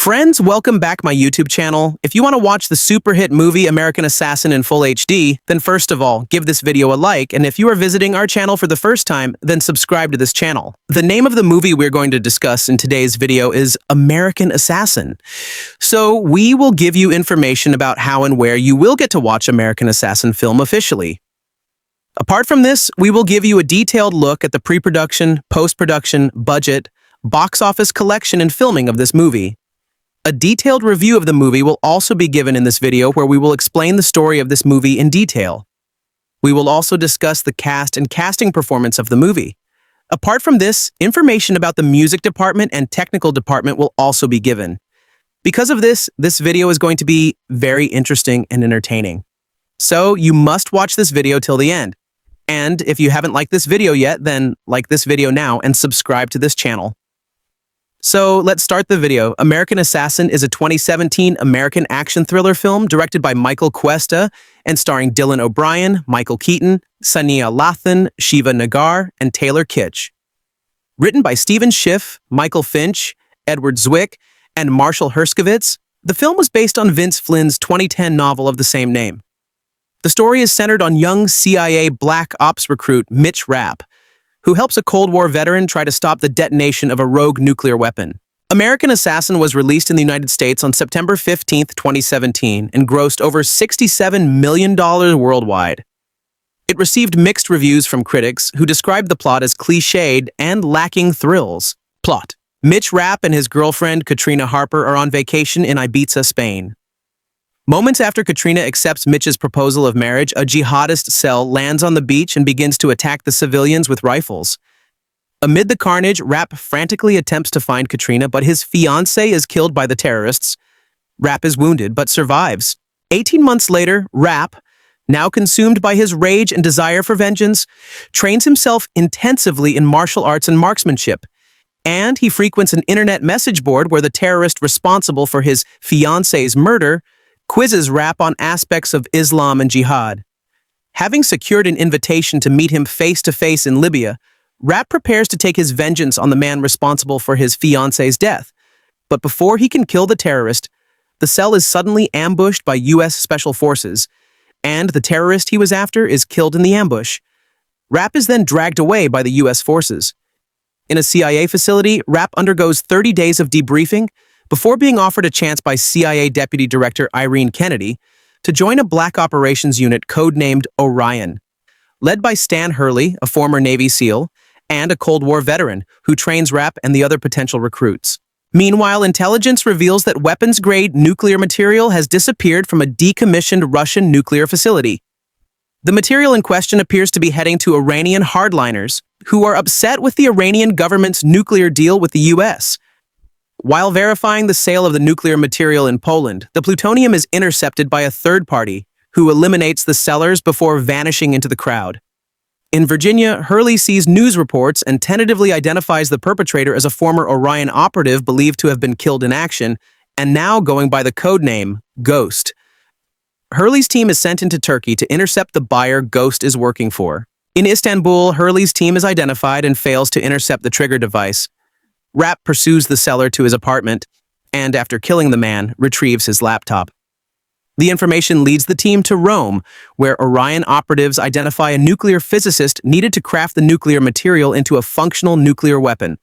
Friends, welcome back my YouTube channel. If you want to watch the super hit movie American Assassin in full HD, then first of all, give this video a like, and if you are visiting our channel for the first time, then subscribe to this channel. The name of the movie we're going to discuss in today's video is American Assassin. So we will give you information about how and where you will get to watch American Assassin film officially. Apart from this, we will give you a detailed look at the pre-production, post-production, budget, box office collection and filming of this movie. A detailed review of the movie will also be given in this video where we will explain the story of this movie in detail. We will also discuss the cast and casting performance of the movie. Apart from this, information about the music department and technical department will also be given. Because of this video is going to be very interesting and entertaining. So you must watch this video till the end. And if you haven't liked this video yet, then like this video now and subscribe to this channel. So let's start the video. American Assassin is a 2017 American action thriller film directed by Michael Cuesta and starring Dylan O'Brien, Michael Keaton, Sanaa Lathan, Shiva Nagar, and Taylor Kitsch. Written by Stephen Schiff, Michael Finch, Edward Zwick, and Marshall Herskovitz, the film was based on Vince Flynn's 2010 novel of the same name. The story is centered on young CIA Black Ops recruit Mitch Rapp, who helps a Cold War veteran try to stop the detonation of a rogue nuclear weapon. American Assassin was released in the United States on September 15, 2017, and grossed over $67 million worldwide. It received mixed reviews from critics, who described the plot as cliched and lacking thrills. Plot: Mitch Rapp and his girlfriend, Katrina Harper, are on vacation in Ibiza, Spain. Moments after Katrina accepts Mitch's proposal of marriage, a jihadist cell lands on the beach and begins to attack the civilians with rifles. Amid the carnage, Rapp frantically attempts to find Katrina, but his fiancée is killed by the terrorists. Rapp is wounded, but survives. 18 months later, Rapp, now consumed by his rage and desire for vengeance, trains himself intensively in martial arts and marksmanship. And he frequents an internet message board where the terrorist responsible for his fiancée's murder quizzes Rapp on aspects of Islam and jihad. Having secured an invitation to meet him face-to-face in Libya, Rapp prepares to take his vengeance on the man responsible for his fiancée's death. But before he can kill the terrorist, the cell is suddenly ambushed by U.S. Special Forces, and the terrorist he was after is killed in the ambush. Rapp is then dragged away by the U.S. forces. In a CIA facility, Rapp undergoes 30 days of debriefing before being offered a chance by CIA Deputy Director Irene Kennedy to join a Black Operations Unit codenamed Orion, led by Stan Hurley, a former Navy SEAL, and a Cold War veteran who trains Rapp and the other potential recruits. Meanwhile, intelligence reveals that weapons-grade nuclear material has disappeared from a decommissioned Russian nuclear facility. The material in question appears to be heading to Iranian hardliners, who are upset with the Iranian government's nuclear deal with the U.S. While verifying the sale of the nuclear material in Poland, the plutonium is intercepted by a third party, who eliminates the sellers before vanishing into the crowd. In Virginia, Hurley sees news reports and tentatively identifies the perpetrator as a former Orion operative believed to have been killed in action, and now going by the codename Ghost. Hurley's team is sent into Turkey to intercept the buyer Ghost is working for. In Istanbul, Hurley's team is identified and fails to intercept the trigger device. Rapp pursues the seller to his apartment, and after killing the man, retrieves his laptop. The information leads the team to Rome, where Orion operatives identify a nuclear physicist needed to craft the nuclear material into a functional nuclear weapon.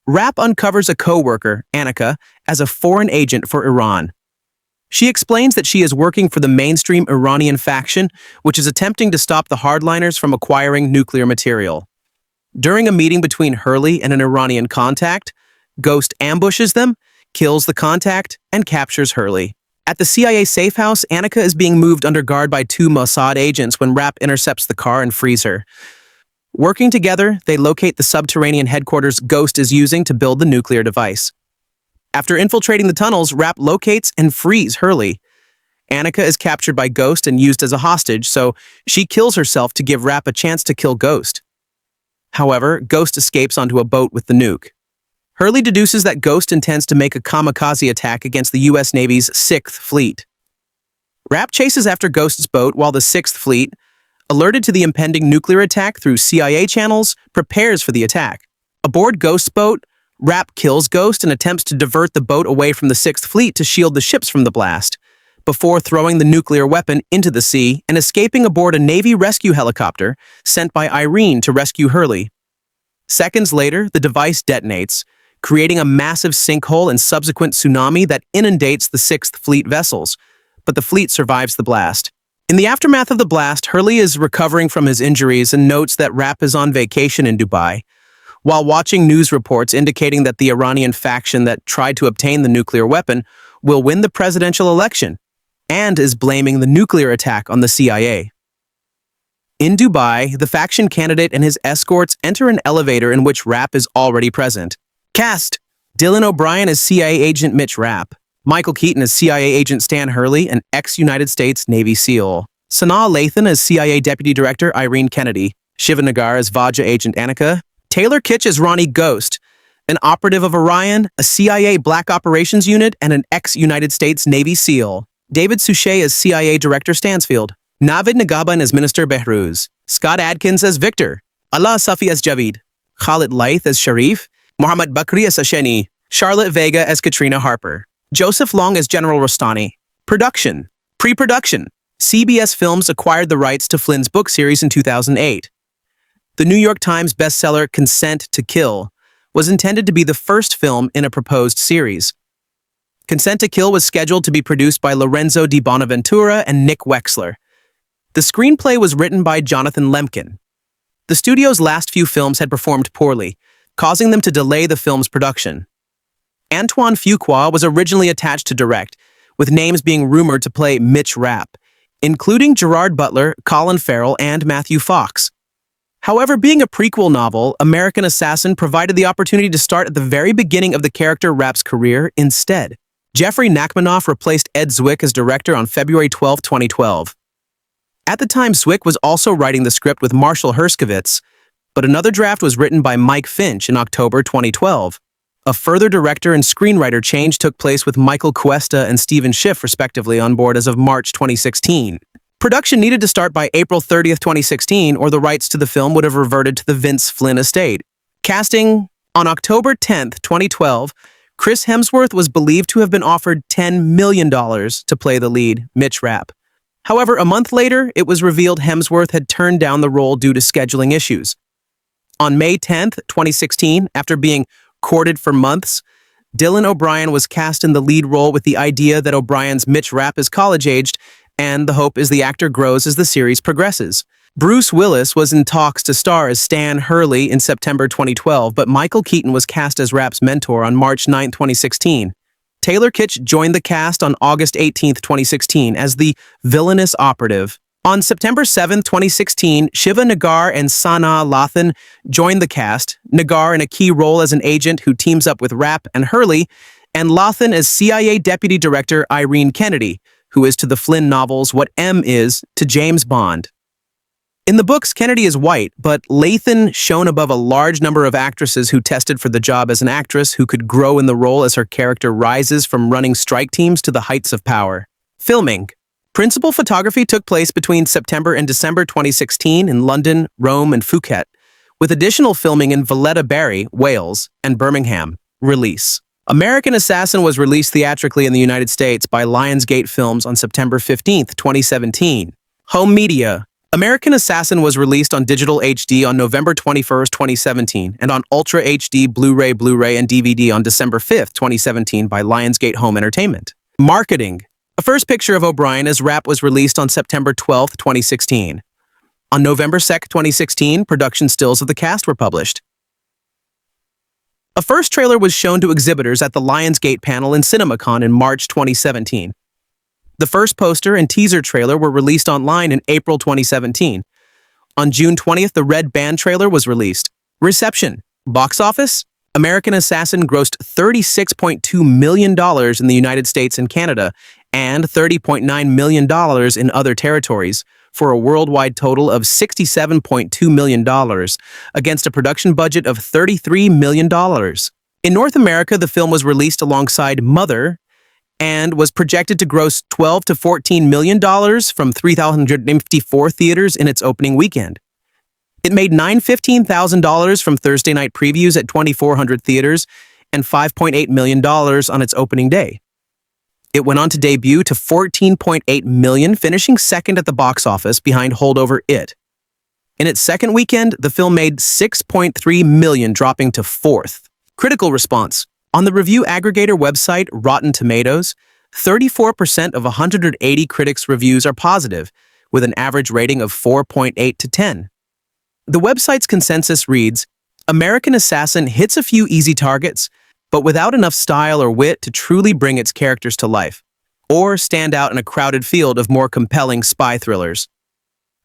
Rapp uncovers a co-worker, Annika, as a foreign agent for Iran. She explains that she is working for the mainstream Iranian faction, which is attempting to stop the hardliners from acquiring nuclear material. During a meeting between Hurley and an Iranian contact, Ghost ambushes them, kills the contact, and captures Hurley. At the CIA safe house, Annika is being moved under guard by two Mossad agents when Rapp intercepts the car and frees her. Working together, they locate the subterranean headquarters Ghost is using to build the nuclear device. After infiltrating the tunnels, Rapp locates and frees Hurley. Annika is captured by Ghost and used as a hostage, so she kills herself to give Rapp a chance to kill Ghost. However, Ghost escapes onto a boat with the nuke. Hurley deduces that Ghost intends to make a kamikaze attack against the U.S. Navy's 6th Fleet. Rapp chases after Ghost's boat while the 6th Fleet, alerted to the impending nuclear attack through CIA channels, prepares for the attack. Aboard Ghost's boat, Rapp kills Ghost and attempts to divert the boat away from the Sixth Fleet to shield the ships from the blast, before throwing the nuclear weapon into the sea and escaping aboard a Navy rescue helicopter sent by Irene to rescue Hurley. Seconds later, the device detonates, creating a massive sinkhole and subsequent tsunami that inundates the Sixth Fleet vessels, but the fleet survives the blast. In the aftermath of the blast, Hurley is recovering from his injuries and notes that Rapp is on vacation in Dubai, while watching news reports indicating that the Iranian faction that tried to obtain the nuclear weapon will win the presidential election, and is blaming the nuclear attack on the CIA. In Dubai, the faction candidate and his escorts enter an elevator in which Rapp is already present. Cast: Dylan O'Brien as CIA agent Mitch Rapp, Michael Keaton as CIA agent Stan Hurley, an ex-United States Navy SEAL, Sanaa Lathan as CIA Deputy Director Irene Kennedy, Shiva Nagar as Vajra agent Annika, Taylor Kitsch as Ronnie Ghost, an operative of Orion, a CIA Black Operations Unit, and an ex-United States Navy SEAL, David Suchet as CIA Director Stansfield, Navid Nagaban as Minister Behruz, Scott Adkins as Victor, Allah Safi as Javid, Khalid Laith as Sharif, Mohammad Bakri as Asheni, Charlotte Vega as Katrina Harper, Joseph Long as General Rostani. Production. Pre-production. CBS Films acquired the rights to Flynn's book series in 2008. The New York Times bestseller Consent to Kill was intended to be the first film in a proposed series. Consent to Kill was scheduled to be produced by Lorenzo di Bonaventura and Nick Wechsler. The screenplay was written by Jonathan Lemkin. The studio's last few films had performed poorly, causing them to delay the film's production. Antoine Fuqua was originally attached to direct, with names being rumored to play Mitch Rapp, including Gerard Butler, Colin Farrell, and Matthew Fox. However, being a prequel novel, American Assassin provided the opportunity to start at the very beginning of the character Rapp's career instead. Jeffrey Nachmanoff replaced Ed Zwick as director on February 12, 2012. At the time, Zwick was also writing the script with Marshall Herskovitz, but another draft was written by Mike Finch in October 2012. A further director and screenwriter change took place with Michael Cuesta and Stephen Schiff, respectively, on board as of March 2016. Production needed to start by April 30, 2016, or the rights to the film would have reverted to the Vince Flynn estate. Casting. On October 10, 2012, Chris Hemsworth was believed to have been offered $10 million to play the lead, Mitch Rapp. However, a month later, it was revealed Hemsworth had turned down the role due to scheduling issues. On May 10, 2016, after being courted for months, Dylan O'Brien was cast in the lead role with the idea that O'Brien's Mitch Rapp is college-aged, and the hope is the actor grows as the series progresses. Bruce Willis was in talks to star as Stan Hurley in September 2012, but Michael Keaton was cast as Rapp's mentor on March 9, 2016. Taylor Kitsch joined the cast on August 18, 2016 as the villainous operative. On September 7, 2016, Shiva Nagar and Sanaa Lathan joined the cast, Nagar in a key role as an agent who teams up with Rapp and Hurley, and Lathan as CIA Deputy Director Irene Kennedy, who is to the Flynn novels what M is to James Bond. In the books, Kennedy is white, but Lathan shone above a large number of actresses who tested for the job as an actress who could grow in the role as her character rises from running strike teams to the heights of power. Filming. Principal photography took place between September and December 2016 in London, Rome, and Phuket, with additional filming in Valletta Barry, Wales, and Birmingham. Release. American Assassin was released theatrically in the United States by Lionsgate Films on September 15, 2017. Home media. American Assassin was released on digital HD on November 21, 2017, and on Ultra HD Blu-ray, and DVD on December 5, 2017 by Lionsgate Home Entertainment. Marketing. A first picture of O'Brien as Rapp was released on September 12, 2016. On November 2, 2016, production stills of the cast were published. A first trailer was shown to exhibitors at the Lionsgate panel in CinemaCon in March 2017. The first poster and teaser trailer were released online in April 2017. On June 20th, the Red Band trailer was released. Reception. Box office. American Assassin grossed $36.2 million in the United States and Canada, and $30.9 million in other territories, for a worldwide total of $67.2 million, against a production budget of $33 million. In North America, the film was released alongside Mother, and was projected to gross $12 to $14 million from 3,354 theaters in its opening weekend. It made $915,000 from Thursday night previews at 2,400 theaters and $5.8 million on its opening day. It went on to debut to $14.8 million, finishing second at the box office behind holdover It. In its second weekend, the film made $6.3 million, dropping to fourth. Critical response. On the review aggregator website Rotten Tomatoes, 34% of 180 critics' reviews are positive, with an average rating of 4.8 to 10. The website's consensus reads, American Assassin hits a few easy targets, but without enough style or wit to truly bring its characters to life, or stand out in a crowded field of more compelling spy thrillers.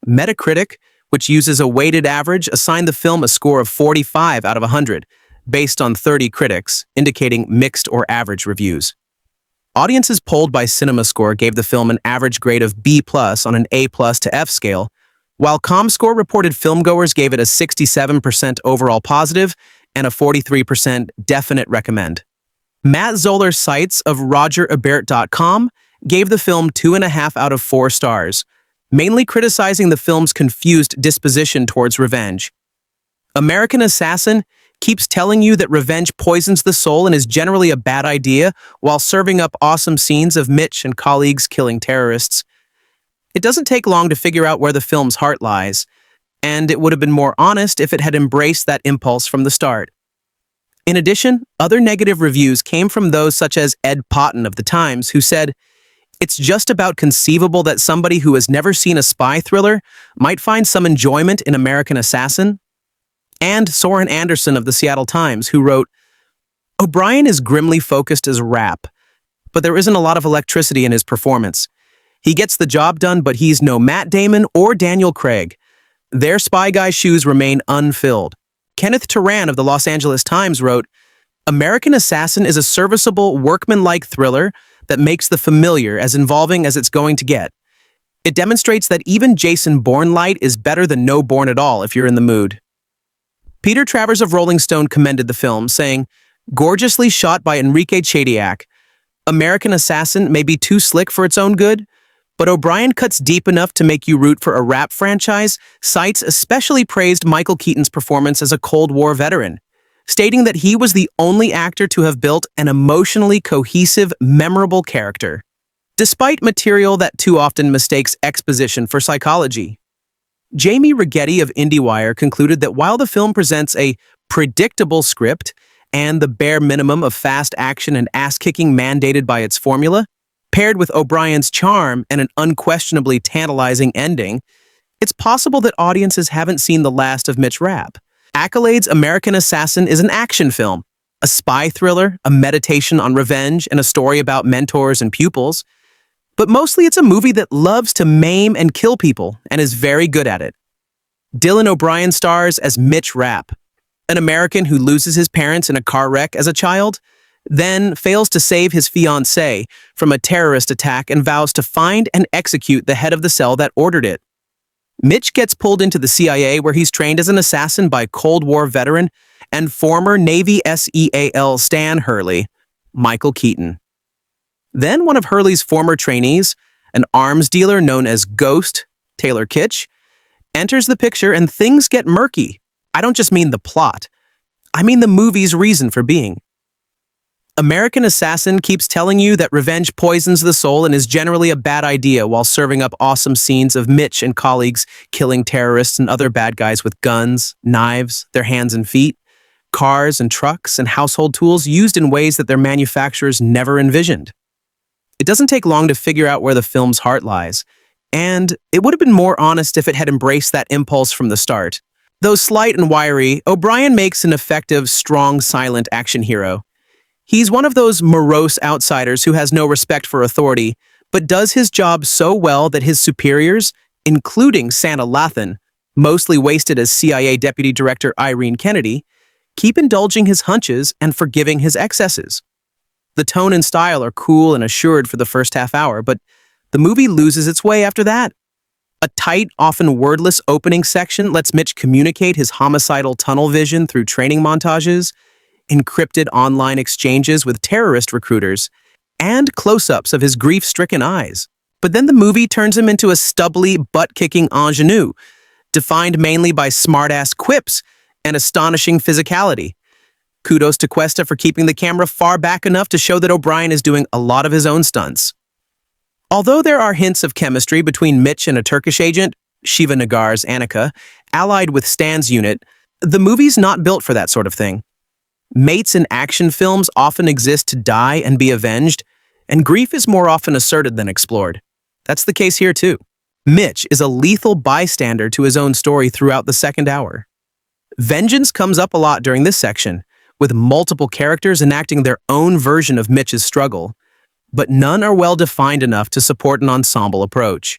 Metacritic, which uses a weighted average, assigned the film a score of 45 out of 100, based on 30 critics, indicating mixed or average reviews. Audiences polled by CinemaScore gave the film an average grade of B+ on an A+ to F scale, while ComScore reported filmgoers gave it a 67% overall positive and a 43% definite recommend. Matt Zoller Seitz of RogerEbert.com gave the film 2.5 out of 4 stars, mainly criticizing the film's confused disposition towards revenge. American Assassin keeps telling you that revenge poisons the soul and is generally a bad idea while serving up awesome scenes of Mitch and colleagues killing terrorists. It doesn't take long to figure out where the film's heart lies, and it would have been more honest if it had embraced that impulse from the start. In addition, other negative reviews came from those such as Ed Potton of The Times, who said, "It's just about conceivable that somebody who has never seen a spy thriller might find some enjoyment in American Assassin." And Soren Anderson of the Seattle Times, who wrote, "O'Brien is grimly focused as rap, but there isn't a lot of electricity in his performance. He gets the job done, but he's no Matt Damon or Daniel Craig. Their spy guy shoes remain unfilled." Kenneth Turan of the Los Angeles Times wrote, "American Assassin is a serviceable, workmanlike thriller that makes the familiar as involving as it's going to get. It demonstrates that even Jason Bourne light is better than no Bourne at all if you're in the mood." Peter Travers of Rolling Stone commended the film, saying, "Gorgeously shot by Enrique Chadiak. American Assassin may be too slick for its own good, but O'Brien cuts deep enough to make you root for a rap franchise." Seitz especially praised Michael Keaton's performance as a Cold War veteran, stating that he was the only actor to have built an emotionally cohesive, memorable character, despite material that too often mistakes exposition for psychology. Jamie Rigetti of IndieWire concluded that while the film presents a predictable script and the bare minimum of fast action and ass-kicking mandated by its formula, paired with O'Brien's charm and an unquestionably tantalizing ending, it's possible that audiences haven't seen the last of Mitch Rapp. Accolades American Assassin is an action film, a spy thriller, a meditation on revenge, and a story about mentors and pupils. But mostly it's a movie that loves to maim and kill people and is very good at it. Dylan O'Brien stars as Mitch Rapp, an American who loses his parents in a car wreck as a child, then fails to save his fiancée from a terrorist attack and vows to find and execute the head of the cell that ordered it. Mitch gets pulled into the CIA, where he's trained as an assassin by Cold War veteran and former Navy SEAL Stan Hurley, Michael Keaton. Then one of Hurley's former trainees, an arms dealer known as Ghost, Taylor Kitsch, enters the picture and things get murky. I don't just mean the plot. I mean the movie's reason for being. American Assassin keeps telling you that revenge poisons the soul and is generally a bad idea while serving up awesome scenes of Mitch and colleagues killing terrorists and other bad guys with guns, knives, their hands and feet, cars and trucks, and household tools used in ways that their manufacturers never envisioned. It doesn't take long to figure out where the film's heart lies, and it would have been more honest if it had embraced that impulse from the start. Though slight and wiry, O'Brien makes an effective, strong, silent action hero. He's one of those morose outsiders who has no respect for authority, but does his job so well that his superiors, including Sanaa Lathan, mostly wasted as CIA Deputy Director Irene Kennedy, keep indulging his hunches and forgiving his excesses. The tone and style are cool and assured for the first half hour, but the movie loses its way after that. A tight, often wordless opening section lets Mitch communicate his homicidal tunnel vision through training montages, encrypted online exchanges with terrorist recruiters, and close-ups of his grief-stricken eyes. But then the movie turns him into a stubbly, butt-kicking ingenue, defined mainly by smart-ass quips and astonishing physicality. Kudos to Cuesta for keeping the camera far back enough to show that O'Brien is doing a lot of his own stunts. Although there are hints of chemistry between Mitch and a Turkish agent, Shiva Nagar's Annika, allied with Stan's unit, the movie's not built for that sort of thing. Mates in action films often exist to die and be avenged, and grief is more often asserted than explored. That's the case here too. Mitch is a lethal bystander to his own story throughout the second hour. Vengeance comes up a lot during this section, with multiple characters enacting their own version of Mitch's struggle, but none are well defined enough to support an ensemble approach.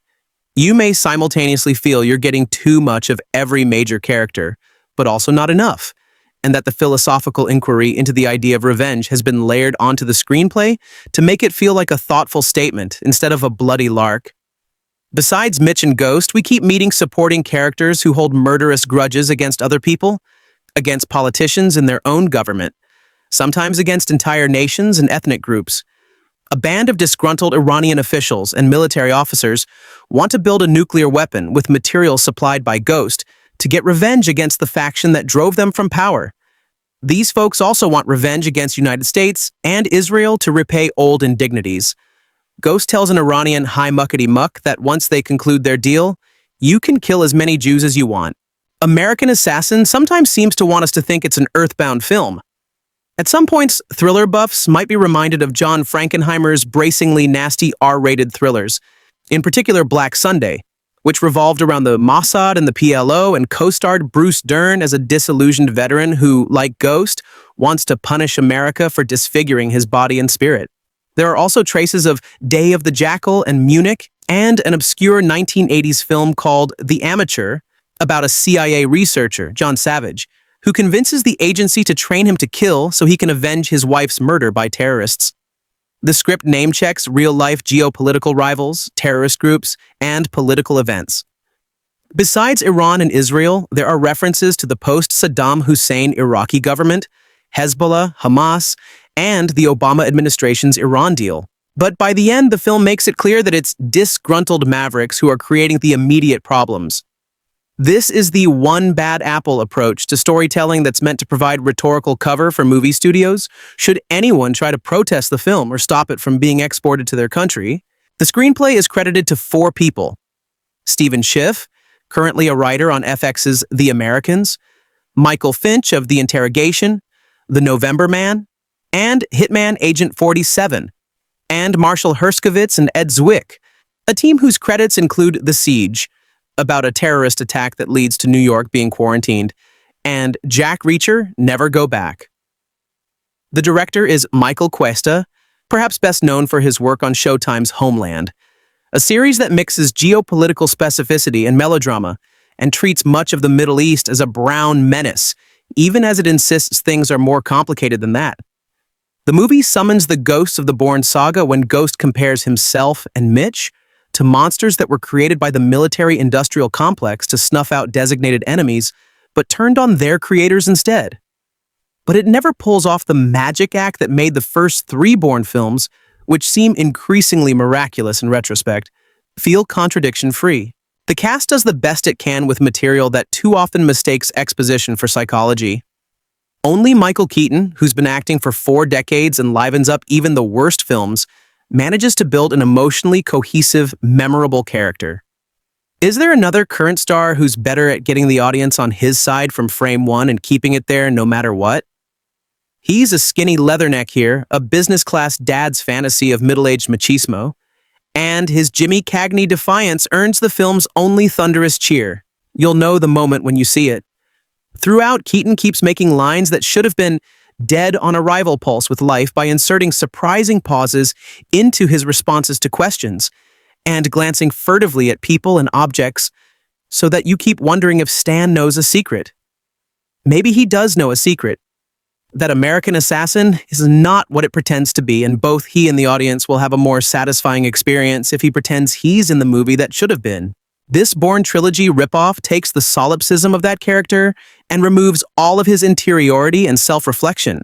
You may simultaneously feel you're getting too much of every major character, but also not enough, and that the philosophical inquiry into the idea of revenge has been layered onto the screenplay to make it feel like a thoughtful statement instead of a bloody lark. Besides Mitch and Ghost, we keep meeting supporting characters who hold murderous grudges against other people, against politicians in their own government, sometimes against entire nations and ethnic groups. A band of disgruntled Iranian officials and military officers want to build a nuclear weapon with materials supplied by Ghost to get revenge against the faction that drove them from power. These folks also want revenge against United States and Israel to repay old indignities. Ghost tells an Iranian high muckety muck that once they conclude their deal, you can kill as many Jews as you want. American Assassin sometimes seems to want us to think it's an earthbound film. At some points, thriller buffs might be reminded of John Frankenheimer's bracingly nasty R-rated thrillers, in particular Black Sunday, which revolved around the Mossad and the PLO and co-starred Bruce Dern as a disillusioned veteran who, like Ghost, wants to punish America for disfiguring his body and spirit. There are also traces of Day of the Jackal and Munich, and an obscure 1980s film called The Amateur, about a CIA researcher, John Savage, who convinces the agency to train him to kill so he can avenge his wife's murder by terrorists. The script name-checks real-life geopolitical rivals, terrorist groups, and political events. Besides Iran and Israel, there are references to the post-Saddam Hussein Iraqi government, Hezbollah, Hamas, and the Obama administration's Iran deal. But by the end, the film makes it clear that it's disgruntled mavericks who are creating the immediate problems. This is the one bad apple approach to storytelling that's meant to provide rhetorical cover for movie studios. Should anyone try to protest the film or stop it from being exported to their country, the screenplay is credited to 4 people. Stephen Schiff, currently a writer on FX's The Americans, Michael Finch of The Interrogation, The November Man, and Hitman Agent 47, and Marshall Herskovitz and Ed Zwick, a team whose credits include The Siege, about a terrorist attack that leads to New York being quarantined, and Jack Reacher, Never Go Back. The director is Michael Cuesta, perhaps best known for his work on Showtime's Homeland, a series that mixes geopolitical specificity and melodrama and treats much of the Middle East as a brown menace, even as it insists things are more complicated than that. The movie summons the ghosts of the Bourne saga when Ghost compares himself and Mitch to monsters that were created by the military-industrial complex to snuff out designated enemies, but turned on their creators instead. But it never pulls off the magic act that made the first 3 Bourne films, which seem increasingly miraculous in retrospect, feel contradiction-free. The cast does the best it can with material that too often mistakes exposition for psychology. Only Michael Keaton, who's been acting for 4 decades and livens up even the worst films, manages to build an emotionally cohesive, memorable character. Is there another current star who's better at getting the audience on his side from frame 1 and keeping it there no matter what? He's a skinny leatherneck here, a business-class dad's fantasy of middle-aged machismo, and his Jimmy Cagney defiance earns the film's only thunderous cheer. You'll know the moment when you see it. Throughout, Keaton keeps making lines that should have been dead on arrival pulse with life by inserting surprising pauses into his responses to questions and glancing furtively at people and objects so that you keep wondering if Stan knows a secret. Maybe he does know a secret. That American Assassin is not what it pretends to be, and both he and the audience will have a more satisfying experience if he pretends he's in the movie that should have been. This Bourne trilogy ripoff takes the solipsism of that character and removes all of his interiority and self-reflection,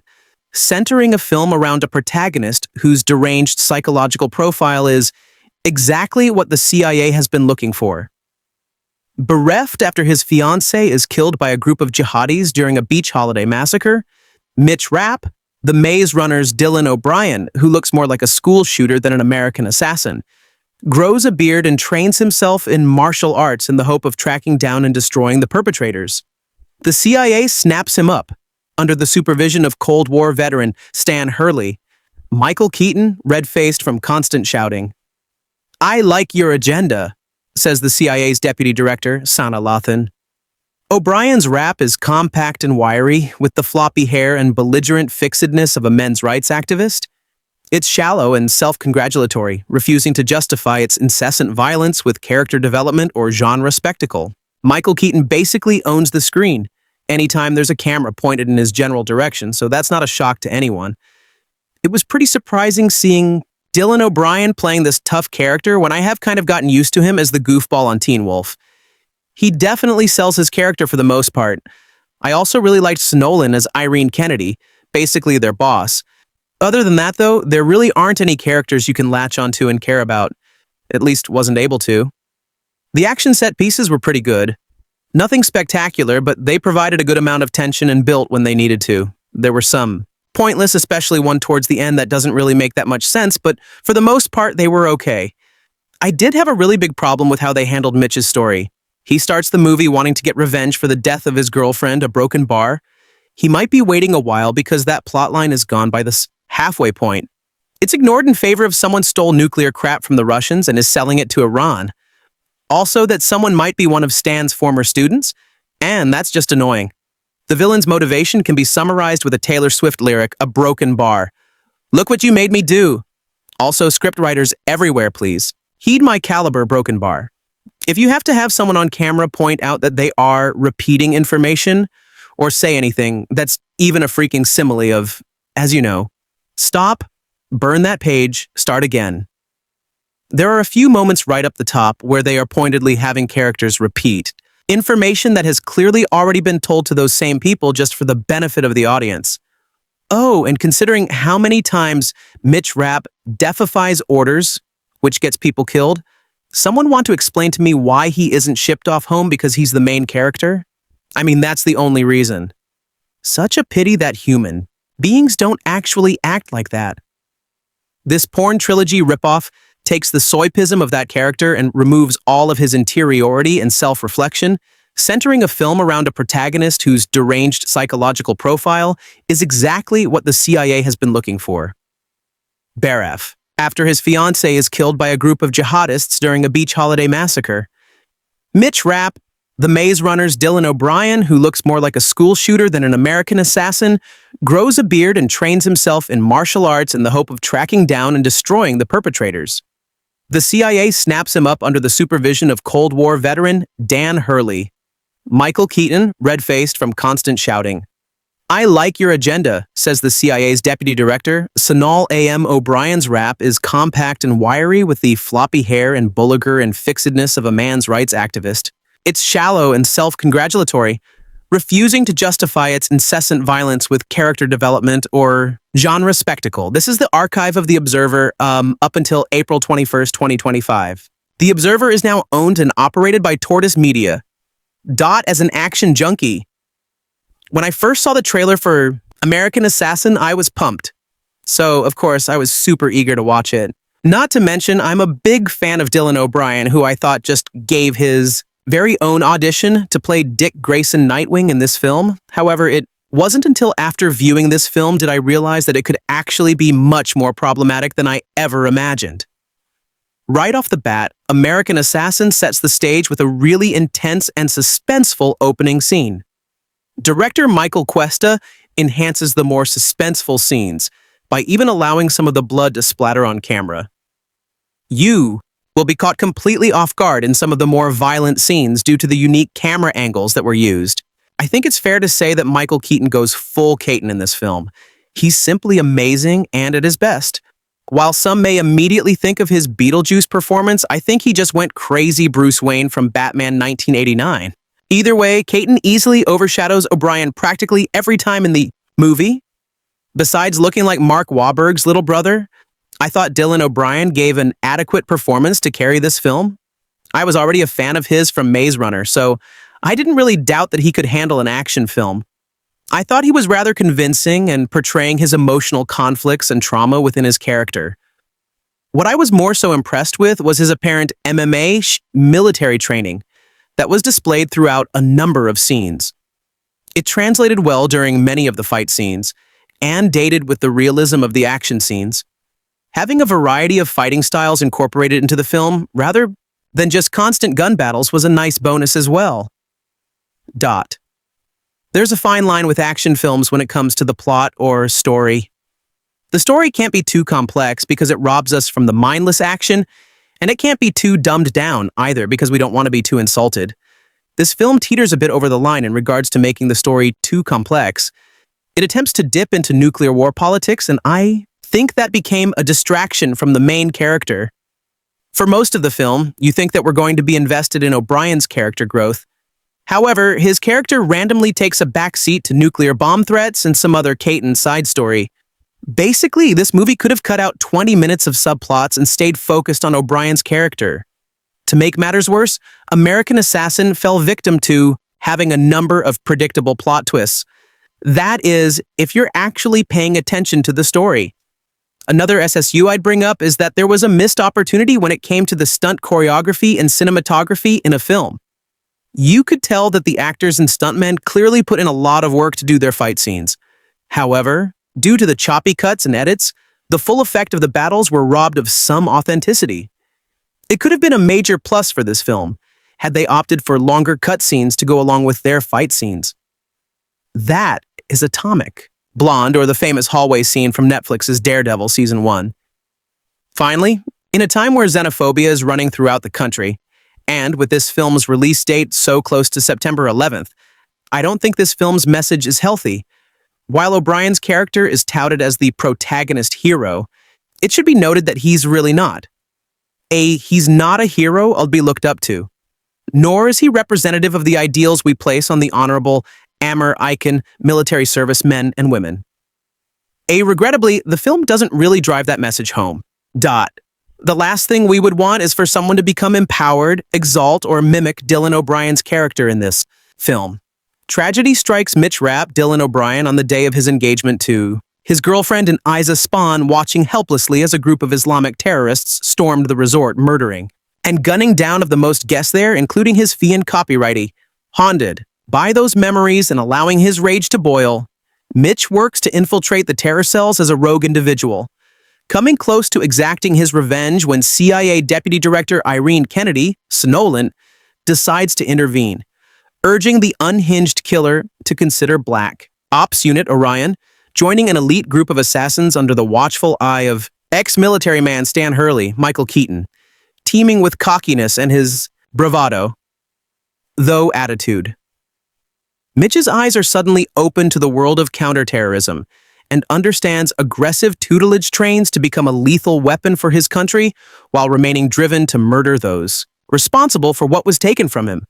centering a film around a protagonist whose deranged psychological profile is exactly what the CIA has been looking for. Bereft after his fiancée is killed by a group of jihadis during a beach holiday massacre, Mitch Rapp, the Maze Runner's Dylan O'Brien, who looks more like a school shooter than an American assassin, grows a beard and trains himself in martial arts in the hope of tracking down and destroying the perpetrators. The CIA snaps him up, under the supervision of Cold War veteran Stan Hurley, Michael Keaton, red-faced from constant shouting. "I like your agenda," says the CIA's deputy director, Sanaa Lathan. O'Brien's rap is compact and wiry, with the floppy hair and belligerent fixedness of a men's rights activist. It's shallow and self-congratulatory, refusing to justify its incessant violence with character development or genre spectacle. Michael Keaton basically owns the screen anytime there's a camera pointed in his general direction, so that's not a shock to anyone. It was pretty surprising seeing Dylan O'Brien playing this tough character when I have kind of gotten used to him as the goofball on Teen Wolf. He definitely sells his character for the most part. I also really liked Nolan as Irene Kennedy, basically their boss. Other than that, though, there really aren't any characters you can latch onto and care about. At least wasn't able to. The action set pieces were pretty good. Nothing spectacular, but they provided a good amount of tension and built when they needed to. There were some pointless, especially one towards the end that doesn't really make that much sense, but for the most part, they were okay. I did have a really big problem with how they handled Mitch's story. He starts the movie wanting to get revenge for the death of his girlfriend, a broken bar. He might be waiting a while because that plotline is gone by the halfway point. It's ignored in favor of someone stole nuclear crap from the Russians and is selling it to Iran. Also, that someone might be one of Stan's former students, and that's just annoying. The villain's motivation can be summarized with a Taylor Swift lyric, "A broken bar." Look what you made me do. Also, scriptwriters everywhere, please. Heed my caliber, broken bar. If you have to have someone on camera point out that they are repeating information or say anything that's even a freaking simile of, as you know, stop, burn that page, start again. There are a few moments right up the top where they are pointedly having characters repeat information that has clearly already been told to those same people just for the benefit of the audience. Oh, and considering how many times Mitch Rapp defies orders, which gets people killed, someone want to explain to me why he isn't shipped off home because he's the main character? I mean, that's the only reason. Such a pity that human beings don't actually act like that. This porn trilogy ripoff takes the soypism of that character and removes all of his interiority and self-reflection, centering a film around a protagonist whose deranged psychological profile is exactly what the CIA has been looking for. Beref, after his fiancée is killed by a group of jihadists during a beach holiday massacre. Mitch Rapp, the Maze Runner's Dylan O'Brien, who looks more like a school shooter than an American assassin, grows a beard and trains himself in martial arts in the hope of tracking down and destroying the perpetrators. The CIA snaps him up under the supervision of Cold War veteran Dan Hurley. Michael Keaton, red-faced from constant shouting. "I like your agenda," says the CIA's deputy director. Sanaa A.M. O'Brien's rap is compact and wiry with the floppy hair and bulliger and fixedness of a man's rights activist. It's shallow and self-congratulatory, refusing to justify its incessant violence with character development or genre spectacle. This is the archive of The Observer up until April 21st, 2025. The Observer is now owned and operated by Tortoise Media. Dot as an action junkie. When I first saw the trailer for American Assassin, I was pumped. So, of course, I was super eager to watch it. Not to mention, I'm a big fan of Dylan O'Brien, who I thought just gave his very own audition to play Dick Grayson Nightwing in this film. However, it wasn't until after viewing this film did I realize that it could actually be much more problematic than I ever imagined. Right off the bat, American Assassin sets the stage with a really intense and suspenseful opening scene. Director Michael Cuesta enhances the more suspenseful scenes by even allowing some of the blood to splatter on camera. You will be caught completely off guard in some of the more violent scenes due to the unique camera angles that were used. I think it's fair to say that Michael Keaton goes full Keaton in this film. He's simply amazing and at his best. While some may immediately think of his Beetlejuice performance, I think he just went crazy Bruce Wayne from Batman 1989. Either way, Keaton easily overshadows O'Brien practically every time in the movie. Besides looking like Mark Wahlberg's little brother, I thought Dylan O'Brien gave an adequate performance to carry this film. I was already a fan of his from Maze Runner, so I didn't really doubt that he could handle an action film. I thought he was rather convincing and portraying his emotional conflicts and trauma within his character. What I was more so impressed with was his apparent MMA military training that was displayed throughout a number of scenes. It translated well during many of the fight scenes and dated with the realism of the action scenes. Having a variety of fighting styles incorporated into the film, rather than just constant gun battles, was a nice bonus as well. There's a fine line with action films when it comes to the plot or story. The story can't be too complex because it robs us from the mindless action, and it can't be too dumbed down either because we don't want to be too insulted. This film teeters a bit over the line in regards to making the story too complex. It attempts to dip into nuclear war politics, and I think that became a distraction from the main character. For most of the film, you think that we're going to be invested in O'Brien's character growth. However, his character randomly takes a backseat to nuclear bomb threats and some other Keaton side story. Basically, this movie could have cut out 20 minutes of subplots and stayed focused on O'Brien's character. To make matters worse, American Assassin fell victim to having a number of predictable plot twists. That is, if you're actually paying attention to the story. Another SSU I'd bring up is that there was a missed opportunity when it came to the stunt choreography and cinematography in a film. You could tell that the actors and stuntmen clearly put in a lot of work to do their fight scenes. However, due to the choppy cuts and edits, the full effect of the battles were robbed of some authenticity. It could have been a major plus for this film, had they opted for longer cutscenes to go along with their fight scenes. That is Atomic Blonde, or the famous hallway scene from Netflix's Daredevil Season 1. Finally, in a time where xenophobia is running throughout the country, and with this film's release date so close to September 11th, I don't think this film's message is healthy. While O'Brien's character is touted as the protagonist hero, it should be noted that he's really not. He's not a hero I'll be looked up to, nor is he representative of the ideals we place on the honorable Icon military service men and women. Regrettably, the film doesn't really drive that message home. The last thing we would want is for someone to become empowered, exalt, or mimic Dylan O'Brien's character in this film. Tragedy strikes Mitch Rapp, Dylan O'Brien, on the day of his engagement to his girlfriend and Isa Spahn, watching helplessly as a group of Islamic terrorists stormed the resort, murdering and gunning down of the most guests there, including his fee and copywriting. Haunted by those memories and allowing his rage to boil, Mitch works to infiltrate the terror cells as a rogue individual, coming close to exacting his revenge when CIA Deputy Director Irene Kennedy, Snowland, decides to intervene, urging the unhinged killer to consider Black Ops Unit Orion, joining an elite group of assassins under the watchful eye of ex-military man Stan Hurley, Michael Keaton, teeming with cockiness and his bravado, though attitude. Mitch's eyes are suddenly open to the world of counterterrorism and understands aggressive tutelage trains to become a lethal weapon for his country while remaining driven to murder those responsible for what was taken from him.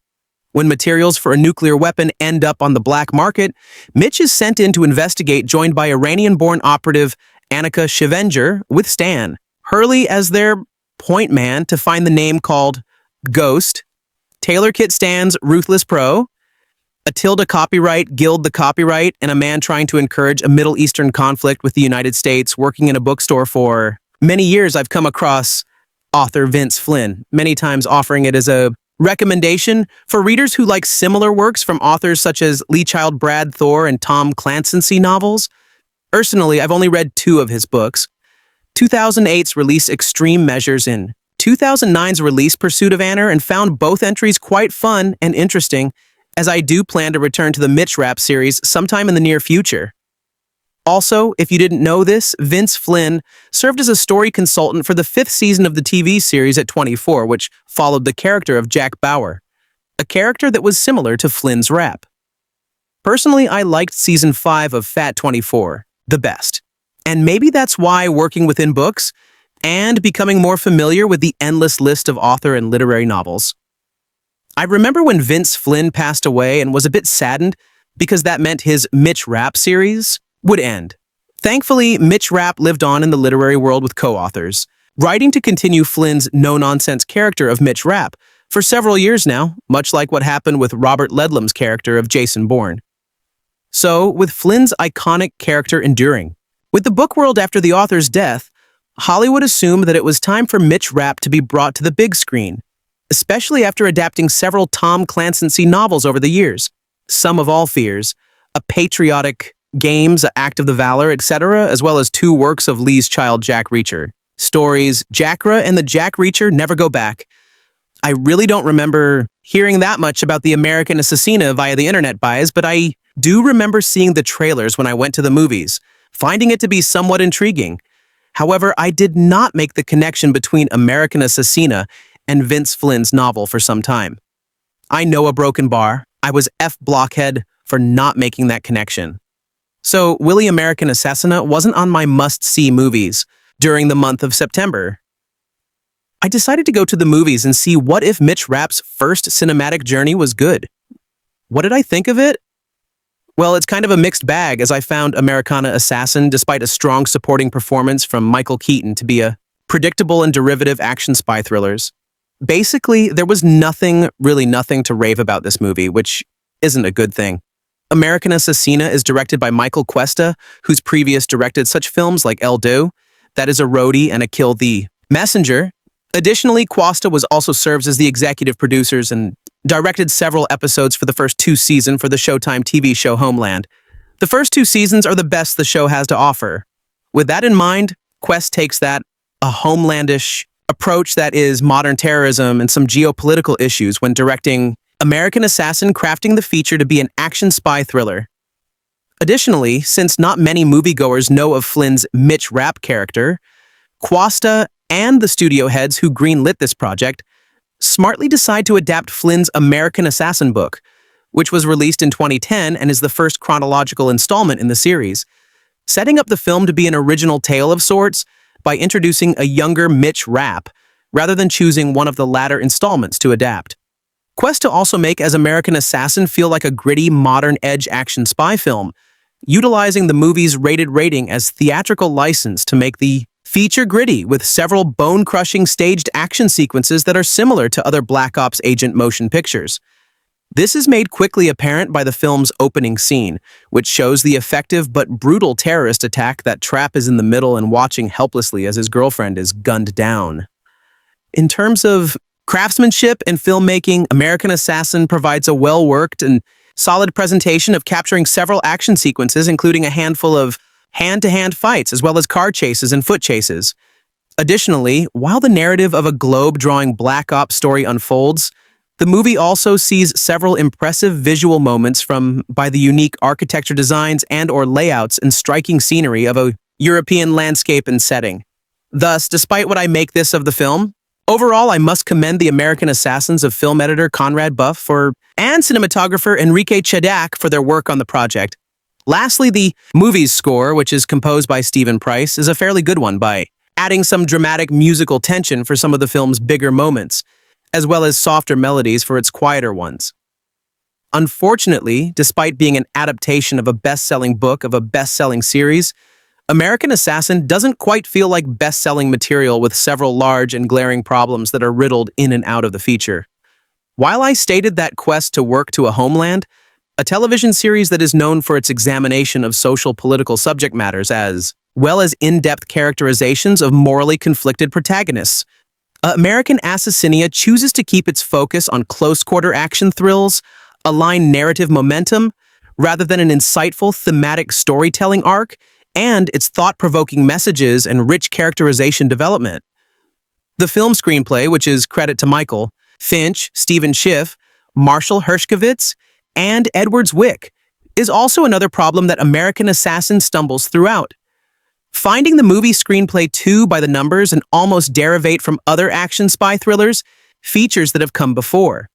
When materials for a nuclear weapon end up on the black market, Mitch is sent in to investigate, joined by Iranian-born operative Annika Schevenger with Stan Hurley as their point man to find the name called Ghost, Taylor Kit Stan's Ruthless Pro, Attila Copyright, Guild the Copyright, and a man trying to encourage a Middle Eastern conflict with the United States, working in a bookstore for many years. I've come across author Vince Flynn, many times offering it as a recommendation for readers who like similar works from authors such as Lee Child Brad Thor and Tom Clancy novels. Personally, I've only read 2 of his books. 2008's release Extreme Measures in 2009's release Pursuit of Anna, and found both entries quite fun and interesting, as I do plan to return to the Mitch Rapp series sometime in the near future. Also, if you didn't know this, Vince Flynn served as a story consultant for the 5th season of the TV series at 24, which followed the character of Jack Bauer, a character that was similar to Flynn's rap. Personally, I liked season 5 of Fat 24 the best, and maybe that's why working within books and becoming more familiar with the endless list of author and literary novels. I remember when Vince Flynn passed away and was a bit saddened because that meant his Mitch Rapp series would end. Thankfully, Mitch Rapp lived on in the literary world with co-authors, writing to continue Flynn's no-nonsense character of Mitch Rapp for several years now, much like what happened with Robert Ludlum's character of Jason Bourne. So, with Flynn's iconic character enduring, with the book world after the author's death, Hollywood assumed that it was time for Mitch Rapp to be brought to the big screen, especially after adapting several Tom Clancy novels over the years, Sum of All Fears, A Patriotic Games, Act of the Valor, etc., as well as 2 works of Lee's child Jack Reacher. Stories Jackra and the Jack Reacher Never Go Back. I really don't remember hearing that much about the American Assassina via the internet buys, but I do remember seeing the trailers when I went to the movies, finding it to be somewhat intriguing. However, I did not make the connection between American Assassina and Vince Flynn's novel for some time. I know a broken bar. I was F blockhead for not making that connection. So, Willie American Assassina wasn't on my must-see movies during the month of September. I decided to go to the movies and see what if Mitch Rapp's first cinematic journey was good. What did I think of it? Well, it's kind of a mixed bag, as I found Americana Assassin, despite a strong supporting performance from Michael Keaton, to be a predictable and derivative action spy thrillers. Basically, there was really nothing to rave about this movie, which isn't a good thing. American Assassina is directed by Michael Cuesta, who's previous directed such films like El Do, That Is a Roadie, and A Kill the Messenger. Additionally, Cuesta also serves as the executive producers and directed several episodes for the first 2 seasons for the Showtime TV show Homeland. The first 2 seasons are the best the show has to offer. With that in mind, Quest takes that a homelandish approach that is modern terrorism and some geopolitical issues when directing American Assassin, crafting the feature to be an action spy thriller. Additionally, since not many moviegoers know of Flynn's Mitch Rapp character, Cuesta and the studio heads who greenlit this project smartly decide to adapt Flynn's American Assassin book, which was released in 2010 and is the first chronological installment in the series, setting up the film to be an original tale of sorts by introducing a younger Mitch Rapp, rather than choosing one of the latter installments to adapt. Quest to also make as American Assassin feel like a gritty, modern edge action spy film, utilizing the movie's rated rating as theatrical license to make the feature gritty with several bone-crushing staged action sequences that are similar to other Black Ops agent motion pictures. This is made quickly apparent by the film's opening scene, which shows the effective but brutal terrorist attack that Trapp is in the middle and watching helplessly as his girlfriend is gunned down. In terms of craftsmanship and filmmaking, American Assassin provides a well-worked and solid presentation of capturing several action sequences, including a handful of hand-to-hand fights, as well as car chases and foot chases. Additionally, while the narrative of a globe-drawing Black Ops story unfolds, the movie also sees several impressive visual moments by the unique architecture designs and/or layouts and striking scenery of a European landscape and setting. Thus, despite what I make this of the film, overall I must commend the American Assassins of film editor Conrad Buff and cinematographer Enrique Chedak for their work on the project. Lastly, the movie's score, which is composed by Stephen Price, is a fairly good one by adding some dramatic musical tension for some of the film's bigger moments, as well as softer melodies for its quieter ones. Unfortunately, despite being an adaptation of a best-selling book of a best-selling series, American Assassin doesn't quite feel like best-selling material with several large and glaring problems that are riddled in and out of the feature. While I stated that quest to work to a homeland, a television series that is known for its examination of social political subject matters as well as in-depth characterizations of morally conflicted protagonists, American Assassinia chooses to keep its focus on close-quarter action thrills, align narrative momentum, rather than an insightful thematic storytelling arc, and its thought-provoking messages and rich characterization development. The film screenplay, which is credit to Michael, Finch, Stephen Schiff, Marshall Hershkovitz, and Edward Zwick, is also another problem that American Assassin stumbles throughout. Finding the movie screenplay too by the numbers and almost derivate from other action spy thrillers, features that have come before.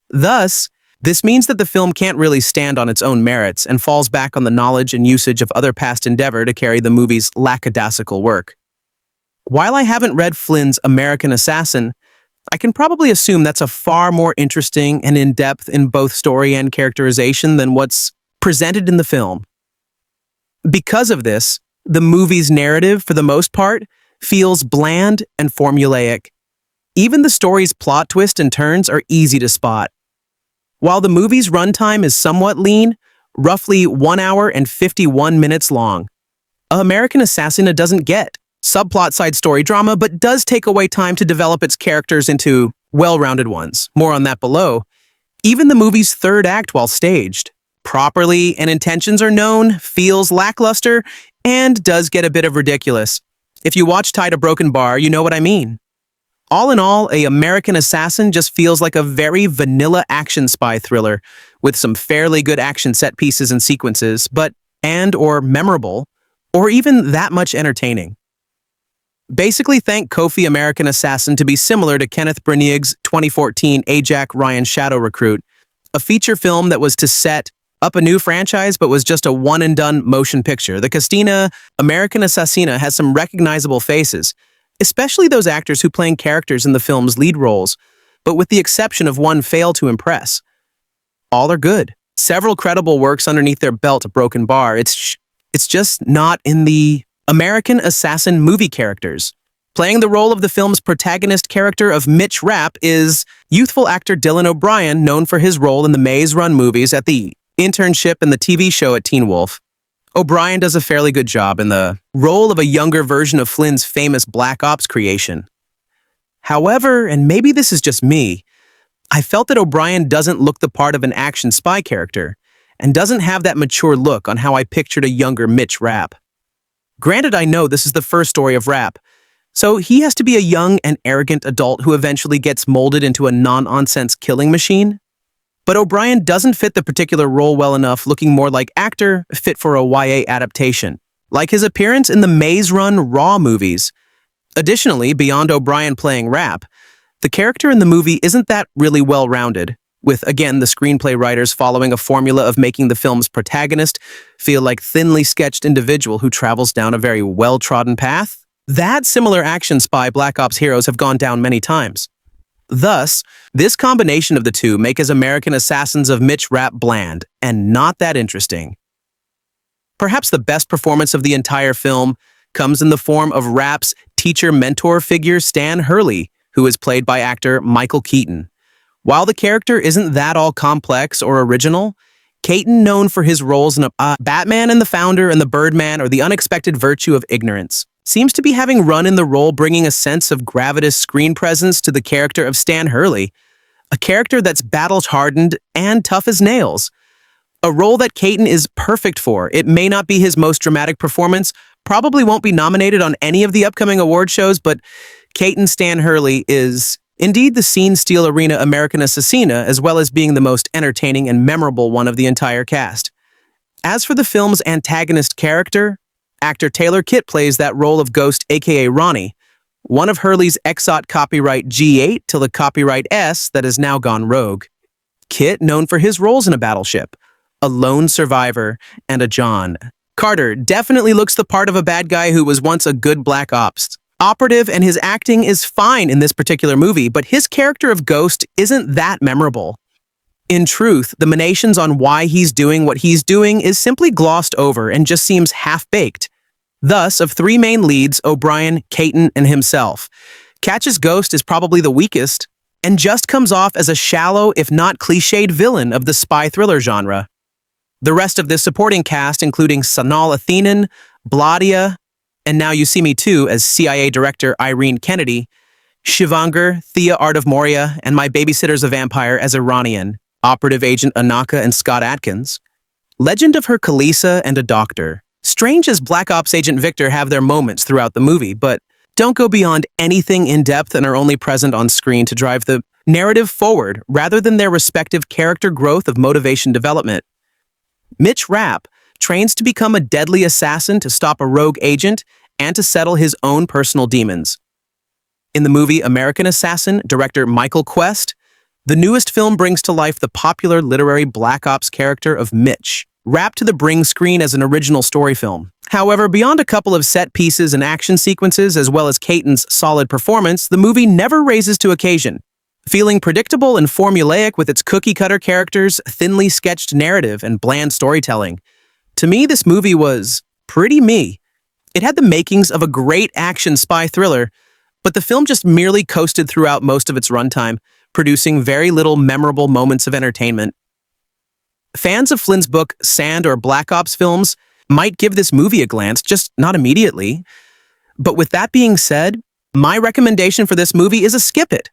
Thus, this means that the film can't really stand on its own merits and falls back on the knowledge and usage of other past endeavor to carry the movie's lackadaisical work. While I haven't read Flynn's American Assassin, I can probably assume that's a far more interesting and in-depth in both story and characterization than what's presented in the film. Because of this, the movie's narrative, for the most part, feels bland and formulaic. Even the story's plot twists and turns are easy to spot. While the movie's runtime is somewhat lean, roughly 1 hour and 51 minutes long, American Assassina doesn't get subplot side story drama, but does take away time to develop its characters into well-rounded ones. More on that below. Even the movie's third act, while staged properly and intentions are known, feels lackluster, and does get a bit of ridiculous. If you watch Tied a Broken Bar, you know what I mean. All in all, A American Assassin just feels like a very vanilla action spy thriller with some fairly good action set pieces and sequences, but or memorable, or even that much entertaining. Basically, thank Kofi American Assassin to be similar to Kenneth Branagh's 2014 Ajax Ryan Shadow Recruit, a feature film that was to set up a new franchise but was just a one-and-done motion picture. The Cuesta American Assassina has some recognizable faces, especially those actors who playing characters in the film's lead roles, but with the exception of one fail to impress. All are good. Several credible works underneath their belt, A Broken Bar. It's just not in the American Assassin movie characters. Playing the role of the film's protagonist character of Mitch Rapp is youthful actor Dylan O'Brien, known for his role in the Maze Run movies, at the internship and the TV show at Teen Wolf. O'Brien does a fairly good job in the role of a younger version of Flynn's famous Black Ops creation. However, and maybe this is just me, I felt that O'Brien doesn't look the part of an action spy character and doesn't have that mature look on how I pictured a younger Mitch Rapp. Granted, I know this is the first story of Rapp, so he has to be a young and arrogant adult who eventually gets molded into a non-nonsense killing machine. But O'Brien doesn't fit the particular role well enough, looking more like actor fit for a YA adaptation, like his appearance in the Maze Run Raw movies. Additionally, beyond O'Brien playing Rapp, the character in the movie isn't that really well-rounded, with, again, the screenplay writers following a formula of making the film's protagonist feel like thinly sketched individual who travels down a very well-trodden path. That similar action spy Black Ops heroes have gone down many times. Thus, this combination of the two make as American Assassins of Mitch Rapp bland and not that interesting. Perhaps the best performance of the entire film comes in the form of Rapp's teacher-mentor figure Stan Hurley, who is played by actor Michael Keaton. While the character isn't that all complex or original, Keaton, known for his roles in Batman and the Founder and the Birdman or The Unexpected Virtue of Ignorance, seems to be having run in the role, bringing a sense of gravitas screen presence to the character of Stan Hurley, a character that's battle-hardened and tough as nails. A role that Keaton is perfect for. It may not be his most dramatic performance, probably won't be nominated on any of the upcoming award shows, but Keaton Stan Hurley is indeed the scene steal arena American Assassina, as well as being the most entertaining and memorable one of the entire cast. As for the film's antagonist character, actor Taylor Kitt plays that role of Ghost, aka Ronnie, one of Hurley's exot copyright G8 till the copyright S that has now gone rogue. Kitt, known for his roles in A Battleship, A Lone Survivor, and A John Carter, definitely looks the part of a bad guy who was once a good Black Ops operative, and his acting is fine in this particular movie, but his character of Ghost isn't that memorable. In truth, the manations on why he's doing what he's doing is simply glossed over and just seems half-baked. Thus, of three main leads, O'Brien, Keaton, and himself, Catch's Ghost is probably the weakest and just comes off as a shallow, if not cliched villain of the spy thriller genre. The rest of this supporting cast, including Sanaa Lathan, Bladia, and now you see me too as CIA Director Irene Kennedy, Shivanger, Thea Art of Moria, and my babysitter's a vampire as Iranian, Operative Agent Anaka and Scott Atkins, Legend of Her Khaleesa, and a doctor. Strange as Black Ops Agent Victor have their moments throughout the movie, but don't go beyond anything in-depth and are only present on screen to drive the narrative forward rather than their respective character growth of motivation development. Mitch Rapp trains to become a deadly assassin to stop a rogue agent and to settle his own personal demons. In the movie American Assassin, director Michael Cuesta, the newest film brings to life the popular literary Black Ops character of Mitch, Rapp to the bring screen as an original story film. However, beyond a couple of set pieces and action sequences, as well as Keaton's solid performance, the movie never raises to occasion. Feeling predictable and formulaic with its cookie-cutter characters, thinly sketched narrative, and bland storytelling. To me, this movie was pretty me. It had the makings of a great action spy thriller, But the film just merely coasted throughout most of its runtime, producing very little memorable moments of entertainment. Fans of Flynn's book Sand or Black Ops films might give this movie a glance, just not immediately. But with that being said, my recommendation for this movie is a skip it.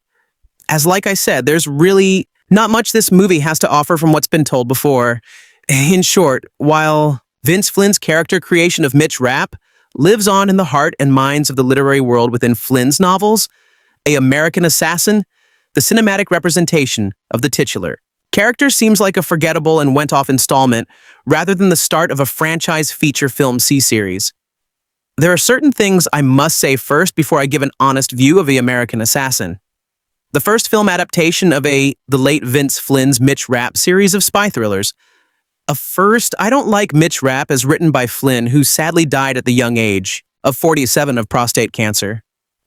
As like I said, there's really not much this movie has to offer from what's been told before. In short, while Vince Flynn's character creation of Mitch Rapp lives on in the heart and minds of the literary world within Flynn's novels, A American Assassin, the cinematic representation of the titular character seems like a forgettable and went-off installment rather than the start of a franchise feature film C-series. There are certain things I must say first before I give an honest view of The American Assassin. The first film adaptation of the late Vince Flynn's Mitch Rapp series of spy thrillers. First, I don't like Mitch Rapp as written by Flynn, who sadly died at the young age of 47 of prostate cancer.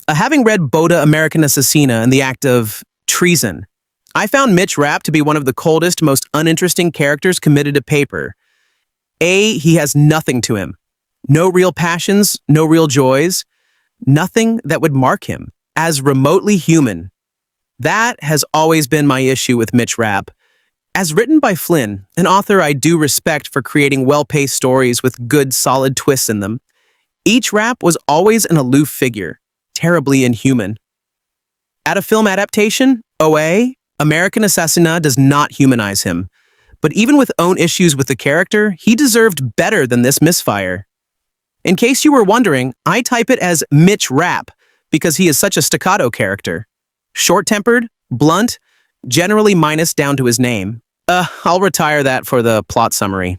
Having read Boda American Assassina in the act of treason, I found Mitch Rapp to be one of the coldest, most uninteresting characters committed to paper. He has nothing to him. No real passions, no real joys, nothing that would mark him as remotely human. That has always been my issue with Mitch Rapp. As written by Flynn, an author I do respect for creating well-paced stories with good, solid twists in them, each Rapp was always an aloof figure, terribly inhuman. At a film adaptation, OA, American Assassina does not humanize him. But even with own issues with the character, he deserved better than this misfire. In case you were wondering, I type it as Mitch Rapp because he is such a staccato character. Short-tempered, blunt, generally minus down to his name. I'll retire that for the plot summary.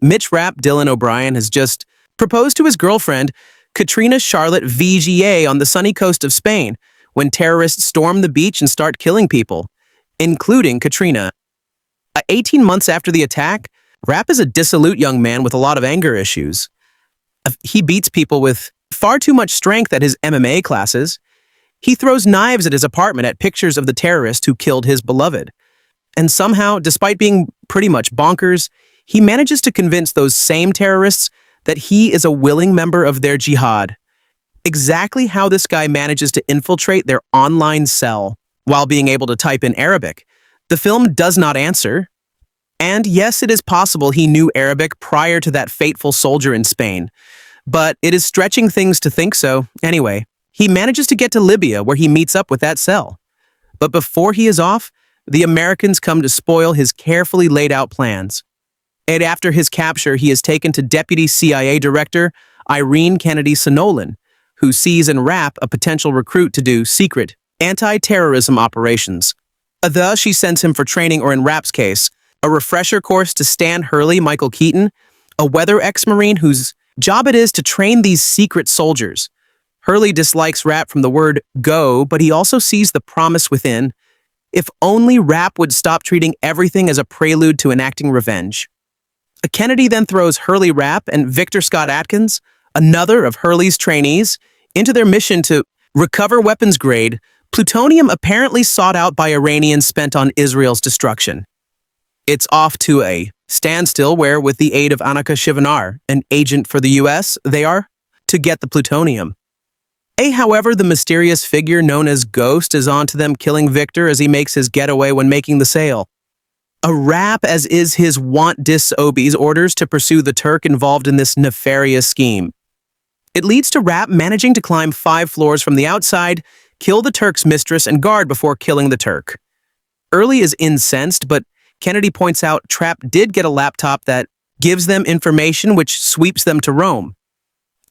Mitch Rapp Dylan O'Brien has just proposed to his girlfriend, Katrina Charlotte VGA, on the sunny coast of Spain when terrorists storm the beach and start killing people, including Katrina. 18 months after the attack, Rapp is a dissolute young man with a lot of anger issues. He beats people with far too much strength at his MMA classes. He throws knives at his apartment at pictures of the terrorist who killed his beloved. And somehow, despite being pretty much bonkers, he manages to convince those same terrorists that he is a willing member of their jihad. Exactly how this guy manages to infiltrate their online cell while being able to type in Arabic, the film does not answer. And yes, it is possible he knew Arabic prior to that fateful soldier in Spain, but it is stretching things to think so. Anyway, he manages to get to Libya where he meets up with that cell. But before he is off, the Americans come to spoil his carefully laid out plans. And after his capture, he is taken to Deputy CIA Director Irene Kennedy Sonolan, who sees in Rapp a potential recruit to do secret anti-terrorism operations. Thus, she sends him for training, or in Rapp's case, a refresher course to Stan Hurley, Michael Keaton, a weather ex-Marine whose job it is to train these secret soldiers. Hurley dislikes Rapp from the word go, but he also sees the promise within. If only Rapp would stop treating everything as a prelude to enacting revenge. Kennedy then throws Hurley Rapp and Victor Scott Atkins, another of Hurley's trainees, into their mission to recover weapons-grade plutonium apparently sought out by Iranians spent on Israel's destruction. It's off to a standstill where, with the aid of Annika Shivanar, an agent for the U.S., they are to get the plutonium. However, the mysterious figure known as Ghost is on to them, killing Victor as he makes his getaway when making the sale. Rapp, as is his wont, disobeys orders to pursue the Turk involved in this nefarious scheme. It leads to Rapp managing to climb 5 floors from the outside, kill the Turk's mistress, and guard before killing the Turk. Early is incensed, but Kennedy points out Trapp did get a laptop that gives them information which sweeps them to Rome.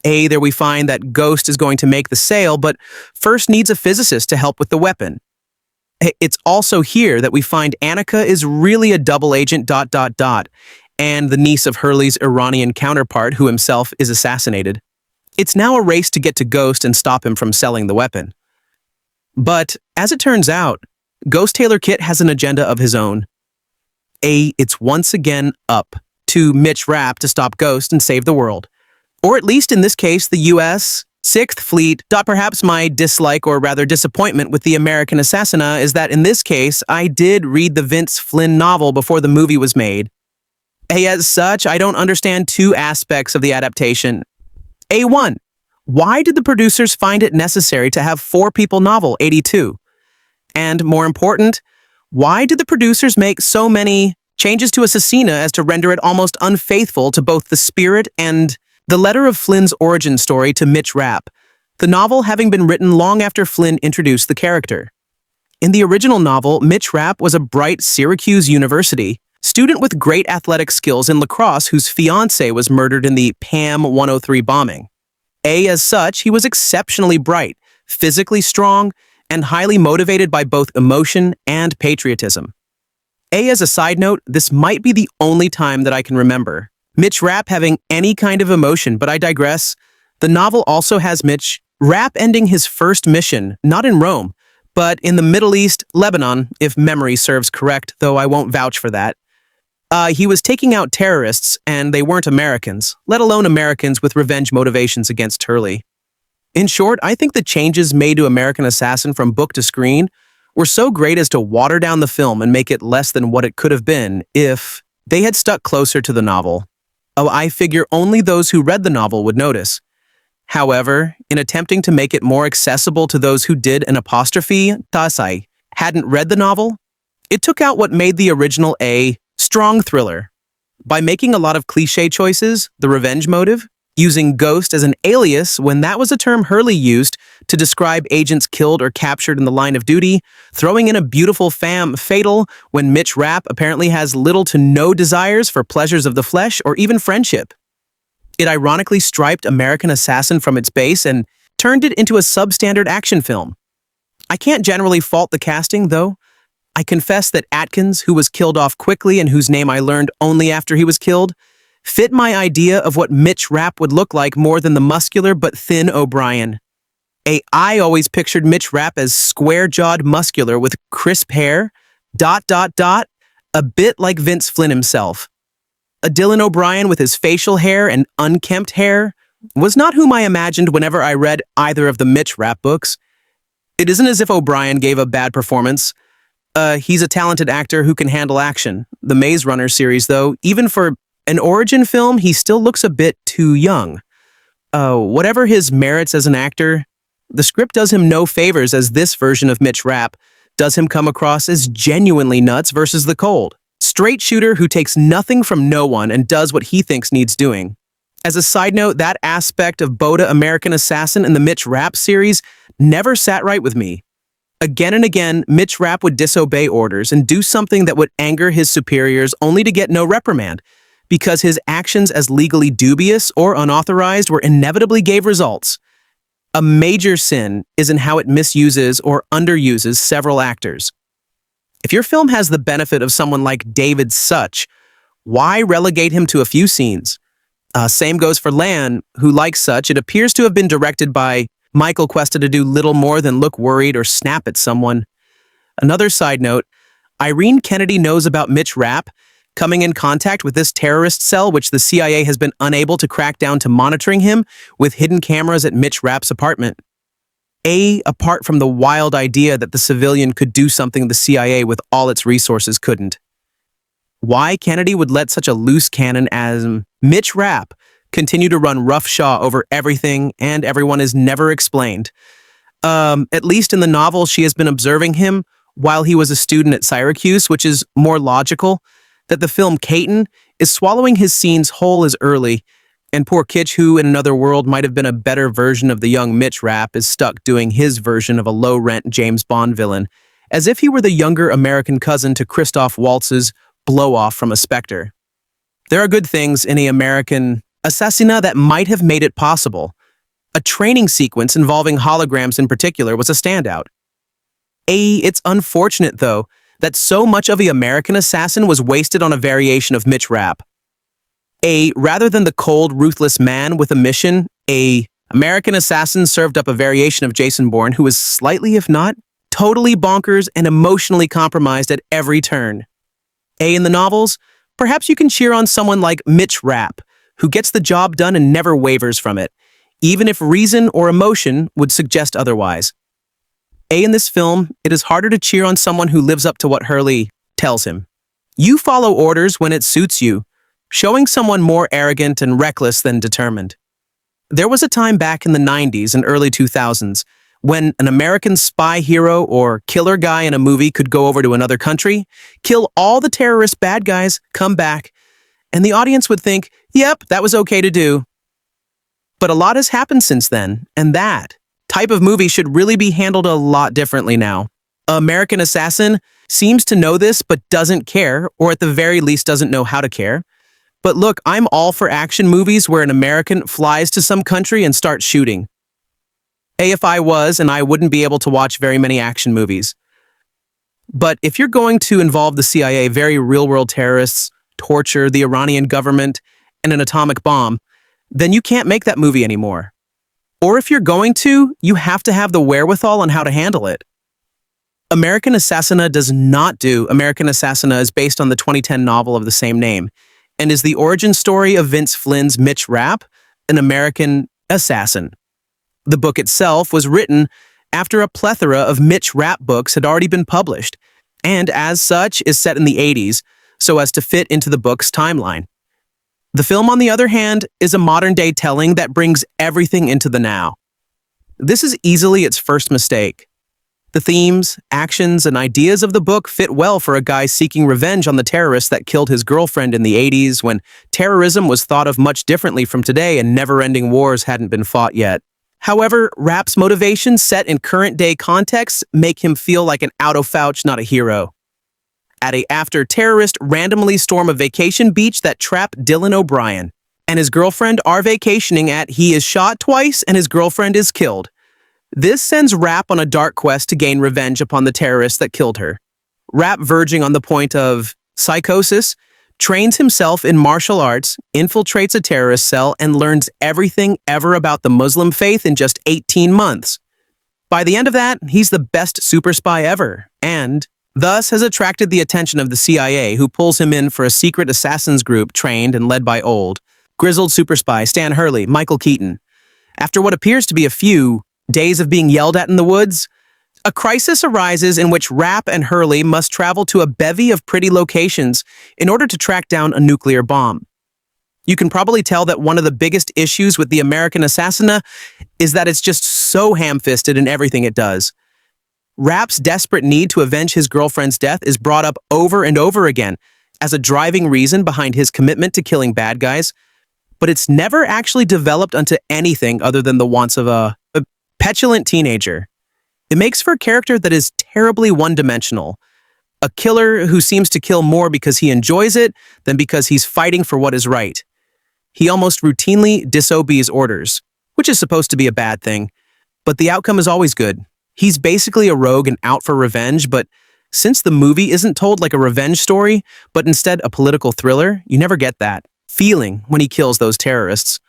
There we find that Ghost is going to make the sale, but first needs a physicist to help with the weapon. It's also here that we find Annika is really a double agent ... and the niece of Hurley's Iranian counterpart, who himself is assassinated. It's now a race to get to Ghost and stop him from selling the weapon. But, as it turns out, Ghost Taylor Kit has an agenda of his own. It's once again up to Mitch Rapp to stop Ghost and save the world. Or at least in this case, the U.S. 6th Fleet. Perhaps my dislike, or rather disappointment, with The American Assassina is that in this case, I did read the Vince Flynn novel before the movie was made. As such, I don't understand 2 aspects of the adaptation. 1. Why did the producers find it necessary to have four-people novel 82? And more important, why did the producers make so many changes to Assassina as to render it almost unfaithful to both the spirit and the letter of Flynn's origin story to Mitch Rapp, the novel having been written long after Flynn introduced the character? In the original novel, Mitch Rapp was a bright Syracuse University student with great athletic skills in lacrosse whose fiancée was murdered in the Pam 103 bombing. As such, he was exceptionally bright, physically strong, and highly motivated by both emotion and patriotism. As a side note, this might be the only time that I can remember Mitch Rapp having any kind of emotion, but I digress. The novel also has Mitch Rapp ending his first mission, not in Rome, but in the Middle East, Lebanon, if memory serves correct, though I won't vouch for that. He was taking out terrorists, and they weren't Americans, let alone Americans with revenge motivations against Turley. In short, I think the changes made to American Assassin from book to screen were so great as to water down the film and make it less than what it could have been if they had stuck closer to the novel. I figure only those who read the novel would notice. However, in attempting to make it more accessible to those who did an apostrophe tasai hadn't read the novel, it took out what made the original a strong thriller. By making a lot of cliché choices, the revenge motive, using ghost as an alias when that was a term Hurley used to describe agents killed or captured in the line of duty, throwing in a beautiful femme fatal when Mitch Rapp apparently has little to no desires for pleasures of the flesh or even friendship. It ironically striped American Assassin from its base and turned it into a substandard action film. I can't generally fault the casting, though. I confess that Atkins, who was killed off quickly and whose name I learned only after he was killed, fit my idea of what Mitch Rapp would look like more than the muscular but thin O'Brien. I always pictured Mitch Rapp as square-jawed muscular with crisp hair, a bit like Vince Flynn himself. A Dylan O'Brien with his facial hair and unkempt hair was not whom I imagined whenever I read either of the Mitch Rapp books. It isn't as if O'Brien gave a bad performance. He's a talented actor who can handle action. The Maze Runner series, though, even for an origin film, he still looks a bit too young. Whatever his merits as an actor, the script does him no favors as this version of Mitch Rapp does him come across as genuinely nuts versus the cold straight shooter who takes nothing from no one and does what he thinks needs doing. As a side note, that aspect of Boda American Assassin in the Mitch Rapp series never sat right with me. Again and again, Mitch Rapp would disobey orders and do something that would anger his superiors only to get no reprimand, because his actions as legally dubious or unauthorized were inevitably gave results. A major sin is in how it misuses or underuses several actors. If your film has the benefit of someone like David Such, why relegate him to a few scenes? Same goes for Lan, who, like Such, it appears to have been directed by Michael Cuesta to do little more than look worried or snap at someone. Another side note, Irene Kennedy knows about Mitch Rapp coming in contact with this terrorist cell which the CIA has been unable to crack down to monitoring him with hidden cameras at Mitch Rapp's apartment. Apart from the wild idea that the civilian could do something the CIA with all its resources couldn't. Why Kennedy would let such a loose cannon as Mitch Rapp continue to run roughshod over everything and everyone is never explained. At least in the novel, she has been observing him while he was a student at Syracuse, which is more logical that the film Keaton is swallowing his scenes whole as early, and poor Kitch, who in another world might have been a better version of the young Mitch Rapp, is stuck doing his version of a low-rent James Bond villain, as if he were the younger American cousin to Christoph Waltz's blow-off from a Spectre. There are good things in the American Assassina that might have made it possible. A training sequence involving holograms in particular was a standout. It's unfortunate, though, that so much of the American Assassin was wasted on a variation of Mitch Rapp. Rather than the cold, ruthless man with a mission, American Assassin served up a variation of Jason Bourne who was slightly, if not, totally bonkers and emotionally compromised at every turn. In the novels, perhaps you can cheer on someone like Mitch Rapp, who gets the job done and never wavers from it, even if reason or emotion would suggest otherwise. In this film, it is harder to cheer on someone who lives up to what Hurley tells him. You follow orders when it suits you, showing someone more arrogant and reckless than determined. There was a time back in the 90s and early 2000s when an American spy hero or killer guy in a movie could go over to another country, kill all the terrorist bad guys, come back, and the audience would think, yep, that was okay to do. But a lot has happened since then, and that type of movie should really be handled a lot differently now. American Assassin seems to know this but doesn't care, or at the very least doesn't know how to care. But look, I'm all for action movies where an American flies to some country and starts shooting. If I was, and I wouldn't be able to watch very many action movies. But if you're going to involve the CIA, very real-world terrorists, torture, the Iranian government, and an atomic bomb, then you can't make that movie anymore. Or if you're going to, you have to have the wherewithal on how to handle it. American Assassina does not do. American Assassina is based on the 2010 novel of the same name, and is the origin story of Vince Flynn's Mitch Rapp, an American assassin. The book itself was written after a plethora of Mitch Rapp books had already been published, and as such is set in the 80s, so as to fit into the book's timeline. The film, on the other hand, is a modern-day telling that brings everything into the now. This is easily its first mistake. The themes, actions, and ideas of the book fit well for a guy seeking revenge on the terrorists that killed his girlfriend in the 80s when terrorism was thought of much differently from today and never-ending wars hadn't been fought yet. However, Rapp's motivations set in current-day contexts make him feel like an out-of-fouch, not a hero. After terrorists randomly storm a vacation beach that trap Dylan O'Brien and his girlfriend are vacationing at, he is shot twice and his girlfriend is killed. This sends Rapp on a dark quest to gain revenge upon the terrorists that killed her. Rapp, verging on the point of psychosis, trains himself in martial arts, infiltrates a terrorist cell, and learns everything ever about the Muslim faith in just 18 months. By the end of that, he's the best super spy ever, and thus has attracted the attention of the CIA, who pulls him in for a secret assassins group trained and led by grizzled super spy Stan Hurley, Michael Keaton. After what appears to be a few days of being yelled at in the woods, a crisis arises in which Rapp and Hurley must travel to a bevy of pretty locations in order to track down a nuclear bomb. You can probably tell that one of the biggest issues with the American Assassina is that it's just so ham-fisted in everything it does. Rapp's desperate need to avenge his girlfriend's death is brought up over and over again as a driving reason behind his commitment to killing bad guys, but it's never actually developed onto anything other than the wants of a petulant teenager. It makes for a character that is terribly one-dimensional, a killer who seems to kill more because he enjoys it than because he's fighting for what is right. He almost routinely disobeys orders, which is supposed to be a bad thing, but the outcome is always good. He's basically a rogue and out for revenge, but since the movie isn't told like a revenge story, but instead a political thriller, you never get that feeling when he kills those terrorists.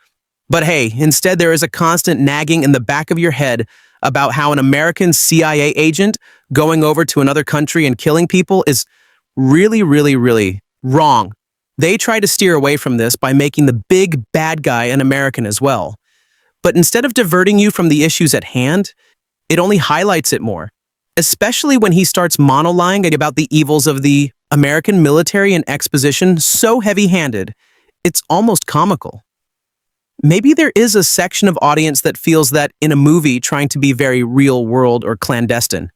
But hey, instead there is a constant nagging in the back of your head about how an American CIA agent going over to another country and killing people is really, really, really wrong. They try to steer away from this by making the big bad guy an American as well. But instead of diverting you from the issues at hand, it only highlights it more, especially when he starts monologuing about the evils of the American military and exposition so heavy-handed, it's almost comical. Maybe there is a section of audience that feels that in a movie trying to be very real-world or clandestine,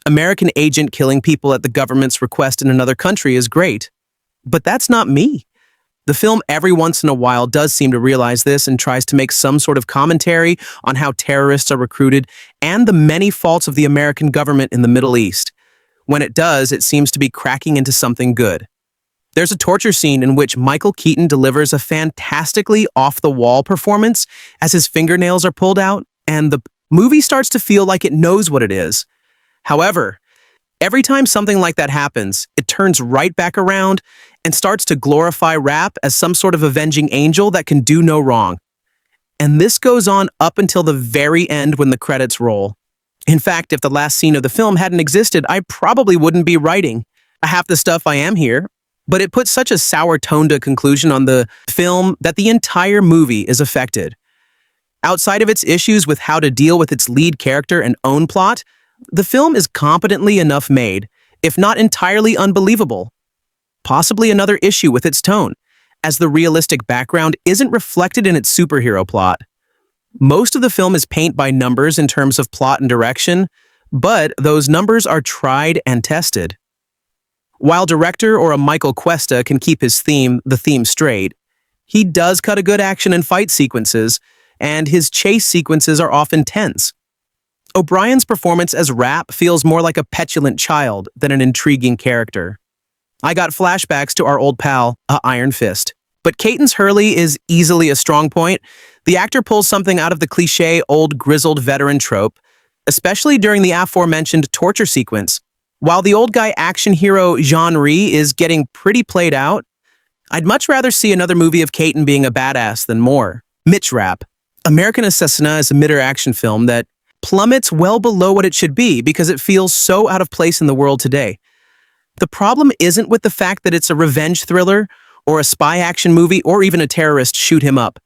American agent killing people at the government's request in another country is great. But that's not me. The film every once in a while does seem to realize this and tries to make some sort of commentary on how terrorists are recruited and the many faults of the American government in the Middle East. When it does, it seems to be cracking into something good. There's a torture scene in which Michael Keaton delivers a fantastically off-the-wall performance as his fingernails are pulled out, and the movie starts to feel like it knows what it is. However, every time something like that happens, it turns right back around and starts to glorify Rapp as some sort of avenging angel that can do no wrong. And this goes on up until the very end when the credits roll. In fact, if the last scene of the film hadn't existed, I probably wouldn't be writing half the stuff I am here. But it puts such a sour tone to conclusion on the film that the entire movie is affected. Outside of its issues with how to deal with its lead character and own plot, the film is competently enough made, if not entirely unbelievable. Possibly another issue with its tone, as the realistic background isn't reflected in its superhero plot. Most of the film is paint by numbers in terms of plot and direction, but those numbers are tried and tested. While director or a Michael Cuesta can keep the theme straight, he does cut a good action and fight sequences, and his chase sequences are often tense. O'Brien's performance as Rap feels more like a petulant child than an intriguing character. I got flashbacks to our old pal, Iron Fist. But Keaton's Hurley is easily a strong point. The actor pulls something out of the cliché old grizzled veteran trope, especially during the aforementioned torture sequence. While the old guy action hero Jean-Rhy is getting pretty played out, I'd much rather see another movie of Keaton being a badass than more. Mitch Rap. American Assassin is a mid action film that plummets well below what it should be because it feels so out of place in the world today. The problem isn't with the fact that it's a revenge thriller or a spy action movie or even a terrorist shoot him up.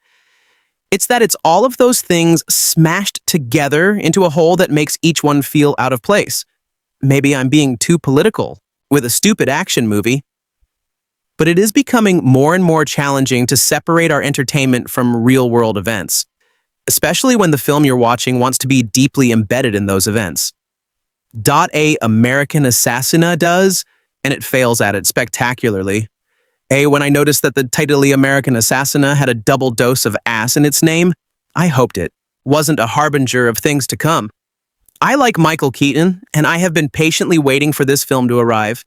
It's that it's all of those things smashed together into a whole that makes each one feel out of place. Maybe I'm being too political with a stupid action movie. But it is becoming more and more challenging to separate our entertainment from real-world events, especially when the film you're watching wants to be deeply embedded in those events. A American Assassin does, and it fails at it spectacularly. When I noticed that the title American Assassin had a double dose of ass in its name, I hoped it wasn't a harbinger of things to come. I like Michael Keaton, and I have been patiently waiting for this film to arrive.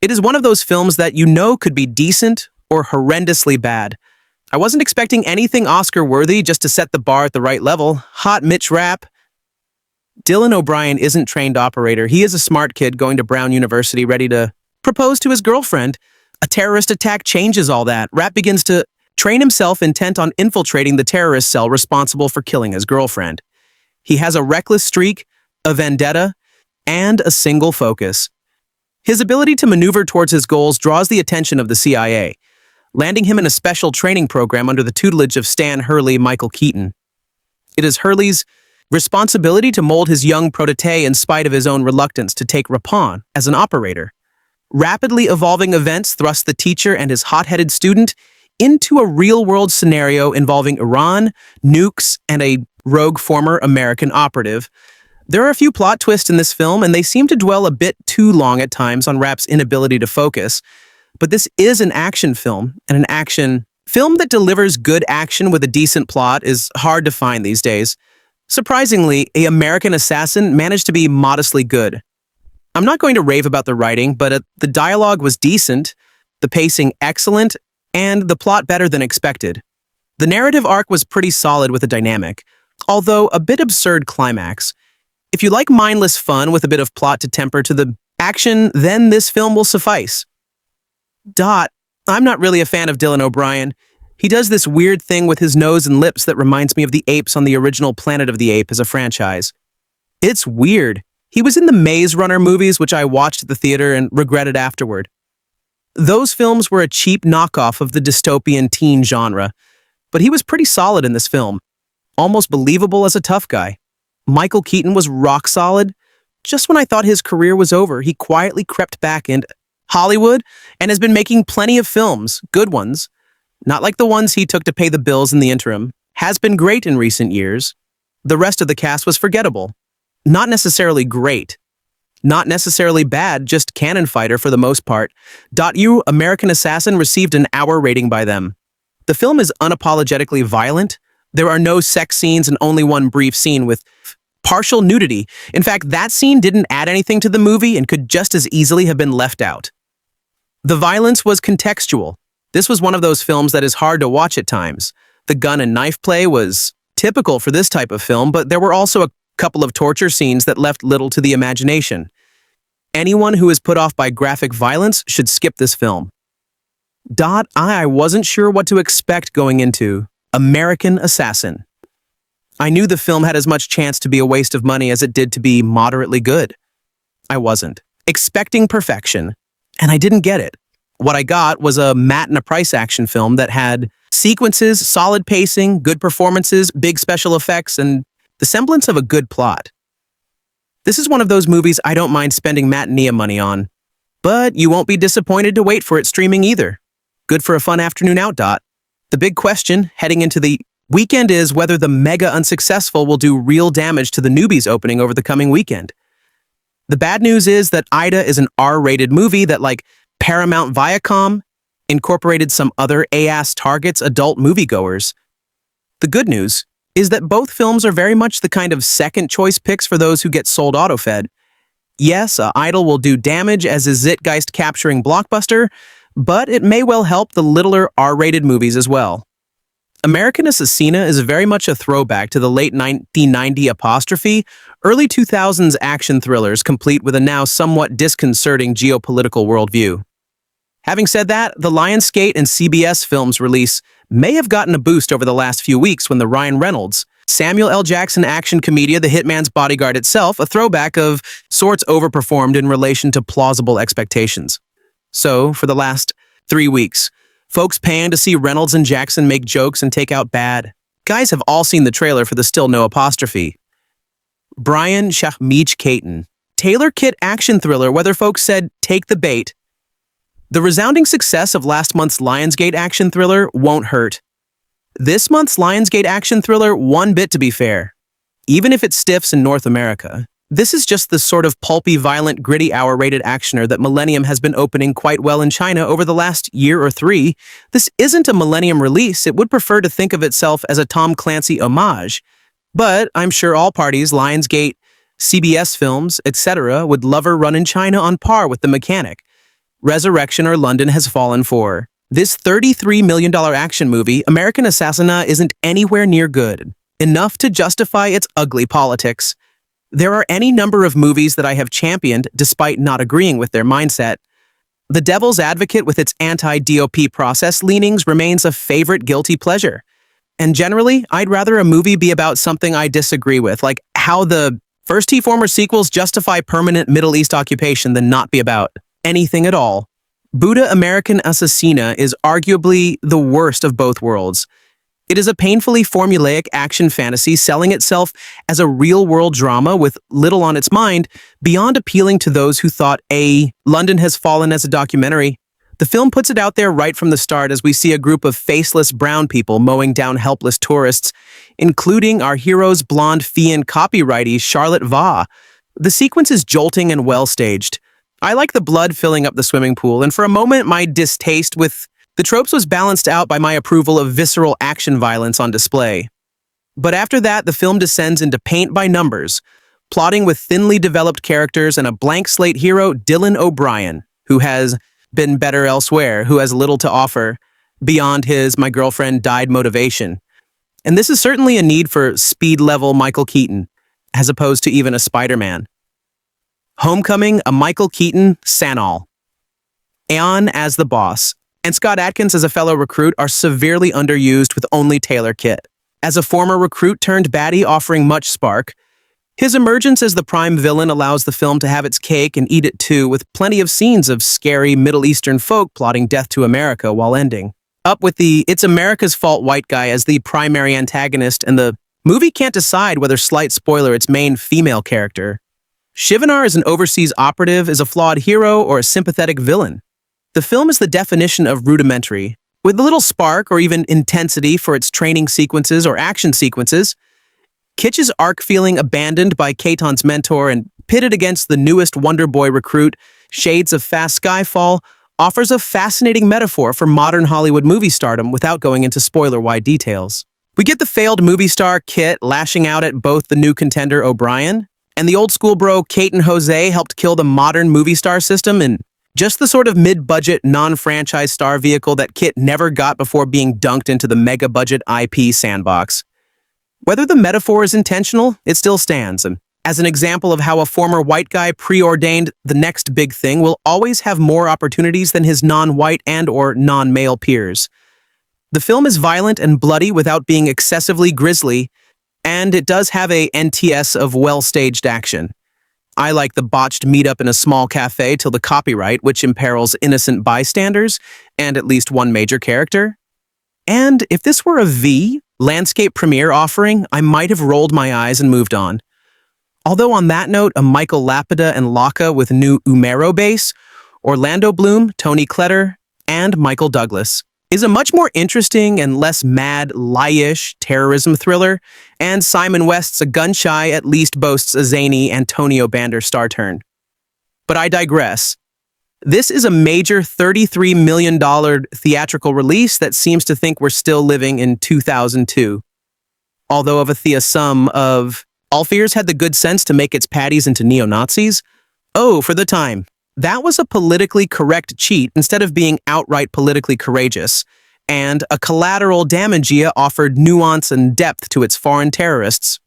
It is one of those films that you know could be decent or horrendously bad. I wasn't expecting anything Oscar-worthy just to set the bar at the right level. Hot Mitch Rap. Dylan O'Brien isn't trained operator. He is a smart kid going to Brown University ready to propose to his girlfriend. A terrorist attack changes all that. Rap begins to train himself intent on infiltrating the terrorist cell responsible for killing his girlfriend. He has a reckless streak, a vendetta, and a single focus. His ability to maneuver towards his goals draws the attention of the CIA, landing him in a special training program under the tutelage of Stan Hurley Michael Keaton. It is Hurley's responsibility to mold his young protégé in spite of his own reluctance to take Rapon as an operator. Rapidly evolving events thrust the teacher and his hot-headed student into a real-world scenario involving Iran, nukes, and a rogue former American operative. There are a few plot twists in this film, and they seem to dwell a bit too long at times on Rap's inability to focus. But this is an action film, and an action film that delivers good action with a decent plot is hard to find these days. Surprisingly, American Assassin managed to be modestly good. I'm not going to rave about the writing, but the dialogue was decent, the pacing excellent, and the plot better than expected. The narrative arc was pretty solid with a dynamic, although a bit absurd climax. If you like mindless fun with a bit of plot to temper to the action, then this film will suffice. I'm not really a fan of Dylan O'Brien. He does this weird thing with his nose and lips that reminds me of the apes on the original Planet of the Apes as a franchise. It's weird. He was in the Maze Runner movies, which I watched at the theater and regretted afterward. Those films were a cheap knockoff of the dystopian teen genre, but he was pretty solid in this film, almost believable as a tough guy. Michael Keaton was rock solid. Just when I thought his career was over, he quietly crept back into Hollywood and has been making plenty of films, good ones. Not like the ones he took to pay the bills in the interim. Has been great in recent years. The rest of the cast was forgettable. Not necessarily great. Not necessarily bad, just cannon fighter for the most part. American Assassin received an hour rating by them. The film is unapologetically violent. There are no sex scenes and only one brief scene with partial nudity. In fact, that scene didn't add anything to the movie and could just as easily have been left out. The violence was contextual. This was one of those films that is hard to watch at times. The gun and knife play was typical for this type of film, but there were also a couple of torture scenes that left little to the imagination. Anyone who is put off by graphic violence should skip this film. I wasn't sure what to expect going into American Assassin. I knew the film had as much chance to be a waste of money as it did to be moderately good. I wasn't expecting perfection, and I didn't get it. What I got was a Matt and a Price action film that had sequences, solid pacing, good performances, big special effects, and the semblance of a good plot. This is one of those movies I don't mind spending matinee money on, but you won't be disappointed to wait for it streaming either. Good for a fun afternoon out. The big question heading into the Weekend is whether the mega unsuccessful will do real damage to the newbies opening over the coming weekend. The bad news is that Ida is an R-rated movie that, like Paramount Viacom, incorporated some other A-ass targets adult moviegoers. The good news is that both films are very much the kind of second-choice picks for those who get sold auto-fed. Yes, Idol will do damage as a Zeitgeist-capturing blockbuster, but it may well help the littler R-rated movies as well. American Assassina is very much a throwback to the late 1990 apostrophe, early 2000s action thrillers complete with a now somewhat disconcerting geopolitical worldview. Having said that, the Lionsgate and CBS films release may have gotten a boost over the last few weeks when the Ryan Reynolds, Samuel L. Jackson action comedia The Hitman's Bodyguard itself, a throwback of sorts, overperformed in relation to plausible expectations. So, for the last 3 weeks, folks paying to see Reynolds and Jackson make jokes and take out bad guys have all seen the trailer for the still no apostrophe. Brian Shahmeej Keaton, Taylor Kit action thriller, whether folks said take the bait. The resounding success of last month's Lionsgate action thriller won't hurt. This month's Lionsgate action thriller, one bit to be fair. Even if it stiffs in North America, this is just the sort of pulpy, violent, gritty hour-rated actioner that Millennium has been opening quite well in China over the last year or 3. This isn't a Millennium release. It would prefer to think of itself as a Tom Clancy homage. But I'm sure all parties, Lionsgate, CBS Films, etc., would love her run in China on par with The Mechanic, Resurrection, or London Has Fallen for. This $33 million action movie, American Assassina, isn't anywhere near good enough to justify its ugly politics. There are any number of movies that I have championed despite not agreeing with their mindset. The Devil's Advocate with its anti-DOP process leanings remains a favorite guilty pleasure. And generally, I'd rather a movie be about something I disagree with, like how the first T-former sequels justify permanent Middle East occupation, than not be about anything at all. Buddha American Assassina is arguably the worst of both worlds. It is a painfully formulaic action fantasy selling itself as a real-world drama with little on its mind, beyond appealing to those who thought London Has Fallen as a documentary. The film puts it out there right from the start as we see a group of faceless brown people mowing down helpless tourists, including our hero's blonde Fian copyrightee Charlotte Vah. The sequence is jolting and well-staged. I like the blood filling up the swimming pool, and for a moment my distaste with the tropes was balanced out by my approval of visceral action violence on display. But after that, the film descends into paint by numbers, plotting with thinly developed characters and a blank slate hero, Dylan O'Brien, who has been better elsewhere, who has little to offer beyond his "my girlfriend died" motivation. And this is certainly a need for speed-level Michael Keaton, as opposed to even a Spider-Man. Homecoming, a Michael Keaton Sanaa. Aeon as the boss, and Scott Adkins as a fellow recruit are severely underused with only Taylor Kit. As a former recruit turned baddie offering much spark, his emergence as the prime villain allows the film to have its cake and eat it too, with plenty of scenes of scary Middle Eastern folk plotting death to America while ending up with the "it's America's fault" white guy as the primary antagonist, and the movie can't decide whether, slight spoiler, its main female character, Shivanar as an overseas operative, is a flawed hero or a sympathetic villain. The film is the definition of rudimentary, with little spark or even intensity for its training sequences or action sequences. Kitsch's arc feeling abandoned by Keaton's mentor and pitted against the newest Wonder Boy recruit, shades of Fast Skyfall, offers a fascinating metaphor for modern Hollywood movie stardom without going into spoiler-wide details. We get the failed movie star Kit lashing out at both the new contender O'Brien, and the old-school bro Keaton Jose helped kill the modern movie star system in just the sort of mid-budget, non-franchise star vehicle that Kit never got before being dunked into the mega-budget IP sandbox. Whether the metaphor is intentional, it still stands, and as an example of how a former white guy preordained the next big thing will always have more opportunities than his non-white and/or non-male peers. The film is violent and bloody without being excessively grisly, and it does have a NTS of well-staged action. I like the botched meetup in a small cafe till the copyright, which imperils innocent bystanders and at least one major character. And if this were a landscape premiere offering, I might have rolled my eyes and moved on. Although on that note, a Michael Lapida and Laka with new Umero bass, Orlando Bloom, Tony Kletter, and Michael Douglas is a much more interesting and less mad, lie-ish terrorism thriller, and Simon West's A Gun-Shy at least boasts a zany Antonio Banderas star turn. But I digress. This is a major $33 million theatrical release that seems to think we're still living in 2002. Although of a Thea sum of, all fears had the good sense to make its patties into neo-Nazis? Oh, for the time. That was a politically correct cheat instead of being outright politically courageous, and a collateral damagia offered nuance and depth to its foreign terrorists.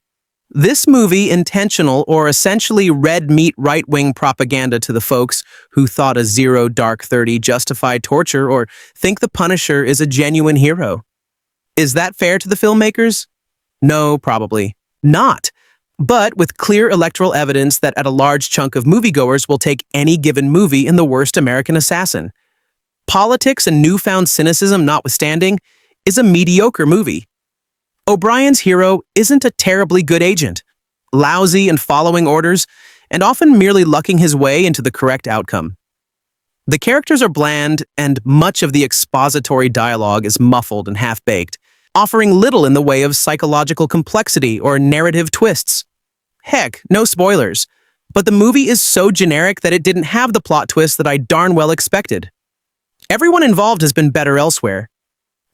This movie intentional or essentially red meat right-wing propaganda to the folks who thought a Zero Dark 30 justified torture or think the Punisher is a genuine hero. Is that fair to the filmmakers? No, probably not. But with clear electoral evidence that a large chunk of moviegoers will take any given movie in the worst American assassin. Politics and newfound cynicism notwithstanding, is a mediocre movie. O'Brien's hero isn't a terribly good agent, lousy and following orders, and often merely lucking his way into the correct outcome. The characters are bland, and much of the expository dialogue is muffled and half-baked, offering little in the way of psychological complexity or narrative twists. Heck, no spoilers, but the movie is so generic that it didn't have the plot twist that I darn well expected. Everyone involved has been better elsewhere.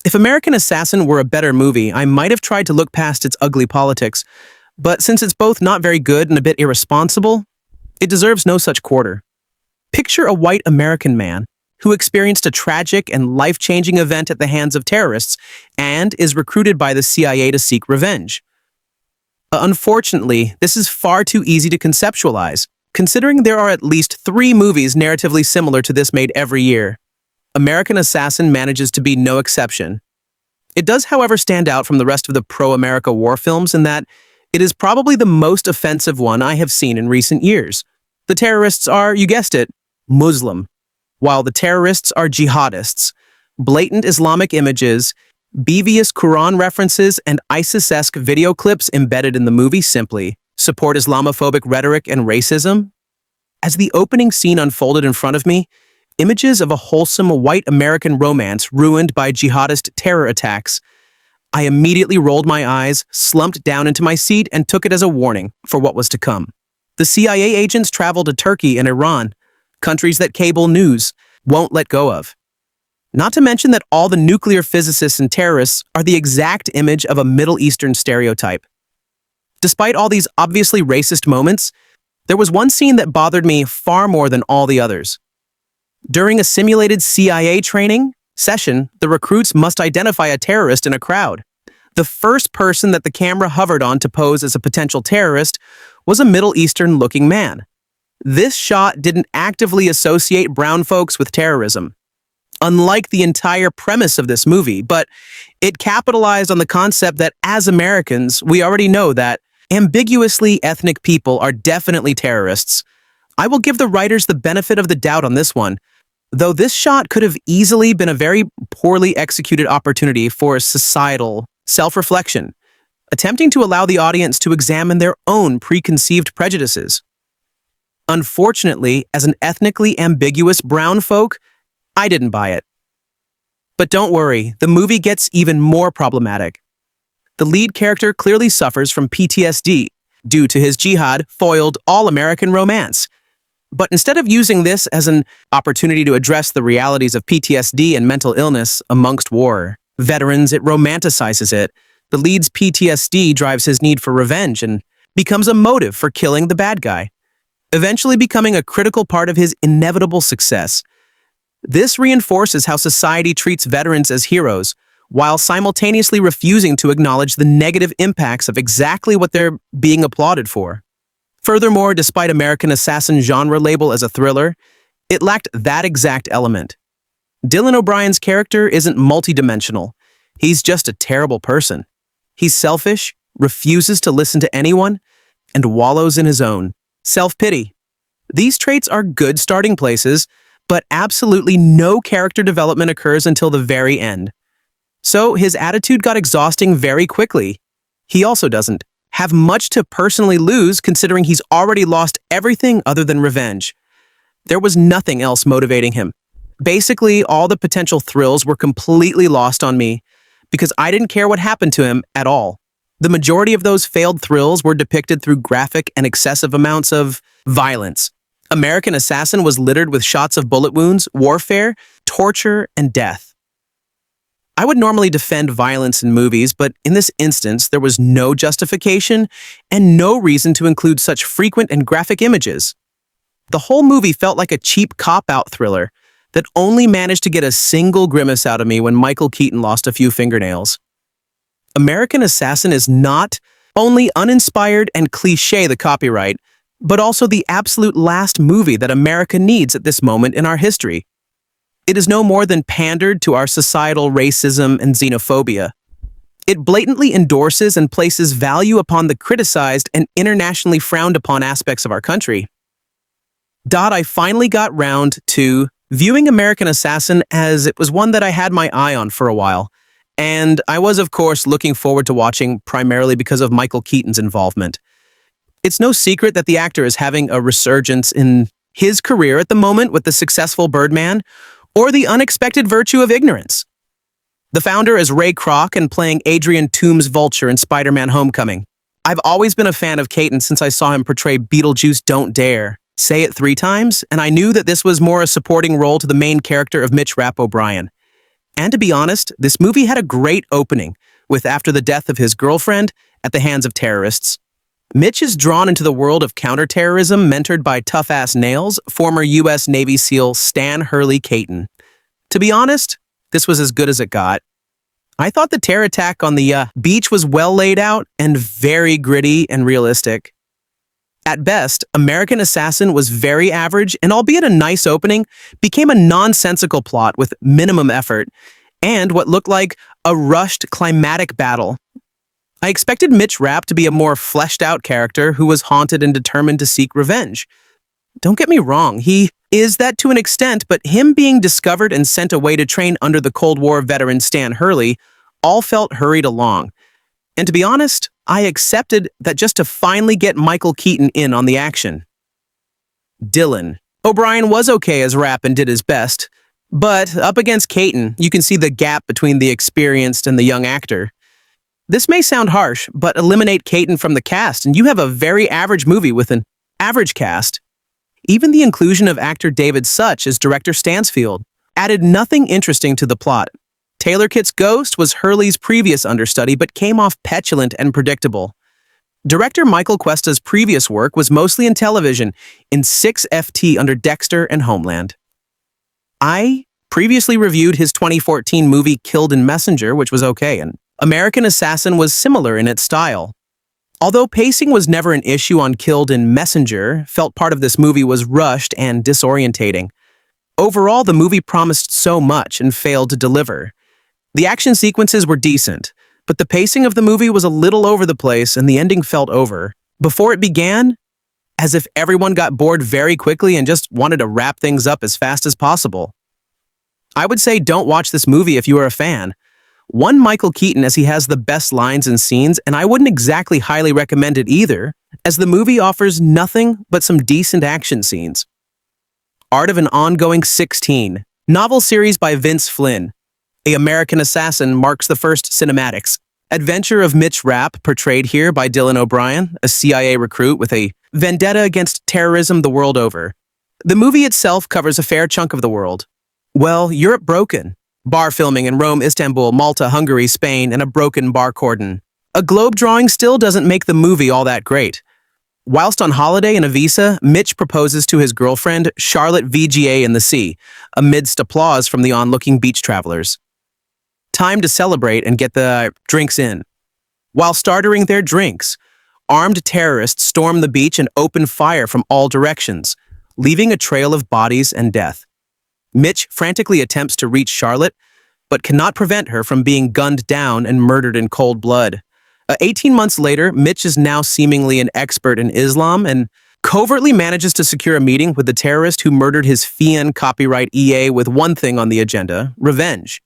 If American Assassin were a better movie, I might have tried to look past its ugly politics, but since it's both not very good and a bit irresponsible, it deserves no such quarter. Picture a white American man who experienced a tragic and life-changing event at the hands of terrorists and is recruited by the CIA to seek revenge. Unfortunately, this is far too easy to conceptualize, considering there are at least 3 movies narratively similar to this made every year. American Assassin manages to be no exception. It does, however, stand out from the rest of the pro-America war films in that it is probably the most offensive one I have seen in recent years. The terrorists are, you guessed it, Muslim, while the terrorists are jihadists. Blatant Islamic images, devious Quran references, and ISIS-esque video clips embedded in the movie simply support Islamophobic rhetoric and racism. As the opening scene unfolded in front of me, images of a wholesome white American romance ruined by jihadist terror attacks. I immediately rolled my eyes, slumped down into my seat, and took it as a warning for what was to come. The CIA agents traveled to Turkey and Iran, countries that cable news won't let go of. Not to mention that all the nuclear physicists and terrorists are the exact image of a Middle Eastern stereotype. Despite all these obviously racist moments, there was one scene that bothered me far more than all the others. During a simulated CIA training session, the recruits must identify a terrorist in a crowd. The first person that the camera hovered on to pose as a potential terrorist was a Middle Eastern-looking man. This shot didn't actively associate brown folks with terrorism, unlike the entire premise of this movie, but it capitalized on the concept that as Americans, we already know that ambiguously ethnic people are definitely terrorists. I will give the writers the benefit of the doubt on this one, though this shot could have easily been a very poorly executed opportunity for societal self-reflection, attempting to allow the audience to examine their own preconceived prejudices. Unfortunately, as an ethnically ambiguous brown folk, I didn't buy it. But don't worry, the movie gets even more problematic. The lead character clearly suffers from PTSD due to his jihad-foiled all-American romance. But instead of using this as an opportunity to address the realities of PTSD and mental illness amongst war veterans, it romanticizes it. The lead's PTSD drives his need for revenge and becomes a motive for killing the bad guy, eventually becoming a critical part of his inevitable success. This reinforces how society treats veterans as heroes, while simultaneously refusing to acknowledge the negative impacts of exactly what they're being applauded for. Furthermore, despite American Assassin genre label as a thriller, it lacked that exact element. Dylan O'Brien's character isn't multidimensional. He's just a terrible person. He's selfish, refuses to listen to anyone, and wallows in his own self-pity. These traits are good starting places, but absolutely no character development occurs until the very end. So his attitude got exhausting very quickly. He also doesn't have much to personally lose, considering he's already lost everything other than revenge. There was nothing else motivating him. Basically, all the potential thrills were completely lost on me because I didn't care what happened to him at all. The majority of those failed thrills were depicted through graphic and excessive amounts of violence. American Assassin was littered with shots of bullet wounds, warfare, torture, and death. I would normally defend violence in movies, but in this instance, there was no justification and no reason to include such frequent and graphic images. The whole movie felt like a cheap cop-out thriller that only managed to get a single grimace out of me when Michael Keaton lost a few fingernails. American Assassin is not only uninspired and cliché the copyright, but also the absolute last movie that America needs at this moment in our history. It is no more than pandered to our societal racism and xenophobia. It blatantly endorses and places value upon the criticized and internationally frowned upon aspects of our country. I finally got round to viewing American Assassin as it was one that I had my eye on for a while, and I was, of course, looking forward to watching primarily because of Michael Keaton's involvement. It's no secret that the actor is having a resurgence in his career at the moment with the successful Birdman or the unexpected virtue of ignorance. The founder is Ray Kroc and playing Adrian Toomes Vulture in Spider-Man Homecoming. I've always been a fan of Keaton since I saw him portray Beetlejuice Don't Dare, Say It 3 times, and I knew that this was more a supporting role to the main character of Mitch Rapp O'Brien. And to be honest, this movie had a great opening, with after the death of his girlfriend at the hands of terrorists. Mitch is drawn into the world of counterterrorism mentored by tough-ass nails, former U.S. Navy SEAL Stan Hurley Keaton. To be honest, this was as good as it got. I thought the terror attack on the beach was well laid out and very gritty and realistic. At best, American Assassin was very average and, albeit a nice opening, became a nonsensical plot with minimum effort and what looked like a rushed climatic battle. I expected Mitch Rapp to be a more fleshed-out character who was haunted and determined to seek revenge. Don't get me wrong, he is that to an extent, but him being discovered and sent away to train under the Cold War veteran Stan Hurley all felt hurried along. And to be honest, I accepted that just to finally get Michael Keaton in on the action. Dylan. O'Brien was okay as Rapp and did his best, but up against Keaton, you can see the gap between the experienced and the young actor. This may sound harsh, but eliminate Keaton from the cast and you have a very average movie with an average cast. Even the inclusion of actor David Such as Director Stansfield added nothing interesting to the plot. Taylor Kit's ghost was Hurley's previous understudy but came off petulant and predictable. Director Michael Cuesta's previous work was mostly in television, in 6FT under Dexter and Homeland. I previously reviewed his 2014 movie Killed in Messenger, which was okay, and American Assassin was similar in its style. Although pacing was never an issue on Killed in Messenger, felt part of this movie was rushed and disorientating. Overall, the movie promised so much and failed to deliver. The action sequences were decent, but the pacing of the movie was a little over the place and the ending felt over. Before it began, as if everyone got bored very quickly and just wanted to wrap things up as fast as possible. I would say don't watch this movie if you are a fan. One Michael Keaton as he has the best lines and scenes, and I wouldn't exactly highly recommend it either, as the movie offers nothing but some decent action scenes. Art of an Ongoing 16, novel series by Vince Flynn. A American Assassin marks the first cinematics. Adventure of Mitch Rapp, portrayed here by Dylan O'Brien, a CIA recruit with a vendetta against terrorism the world over. The movie itself covers a fair chunk of the world. Well, Europe broken. Bar filming in Rome, Istanbul, Malta, Hungary, Spain, and a broken bar cordon. A globe drawing still doesn't make the movie all that great. Whilst on holiday in Ibiza, Mitch proposes to his girlfriend, Charlotte VGA in the sea, amidst applause from the onlooking beach travelers. Time to celebrate and get the drinks in. While startering their drinks, armed terrorists storm the beach and open fire from all directions, leaving a trail of bodies and death. Mitch frantically attempts to reach Charlotte, but cannot prevent her from being gunned down and murdered in cold blood. 18 months later, Mitch is now seemingly an expert in Islam and covertly manages to secure a meeting with the terrorist who murdered his FIAN copyright EA with one thing on the agenda: revenge.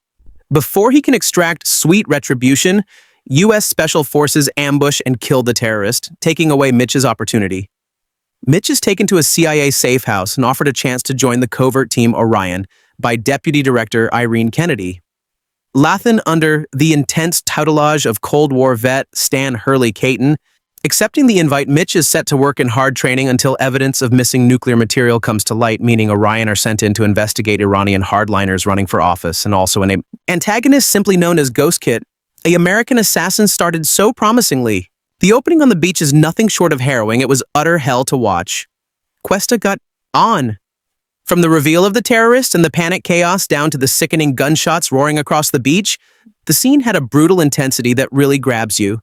Before he can extract sweet retribution, U.S. Special Forces ambush and kill the terrorist, taking away Mitch's opportunity. Mitch is taken to a CIA safe house and offered a chance to join the covert team Orion, by Deputy Director Irene Kennedy. Lathan, under the intense tutelage of Cold War vet Stan Hurley Keaton, accepting the invite, Mitch is set to work in hard training until evidence of missing nuclear material comes to light, meaning Orion are sent in to investigate Iranian hardliners running for office, and also an antagonist simply known as Ghost Kit, an American assassin, started so promisingly. The opening on the beach is nothing short of harrowing. It was utter hell to watch. Cuesta got on. From the reveal of the terrorist and the panic chaos down to the sickening gunshots roaring across the beach, the scene had a brutal intensity that really grabs you.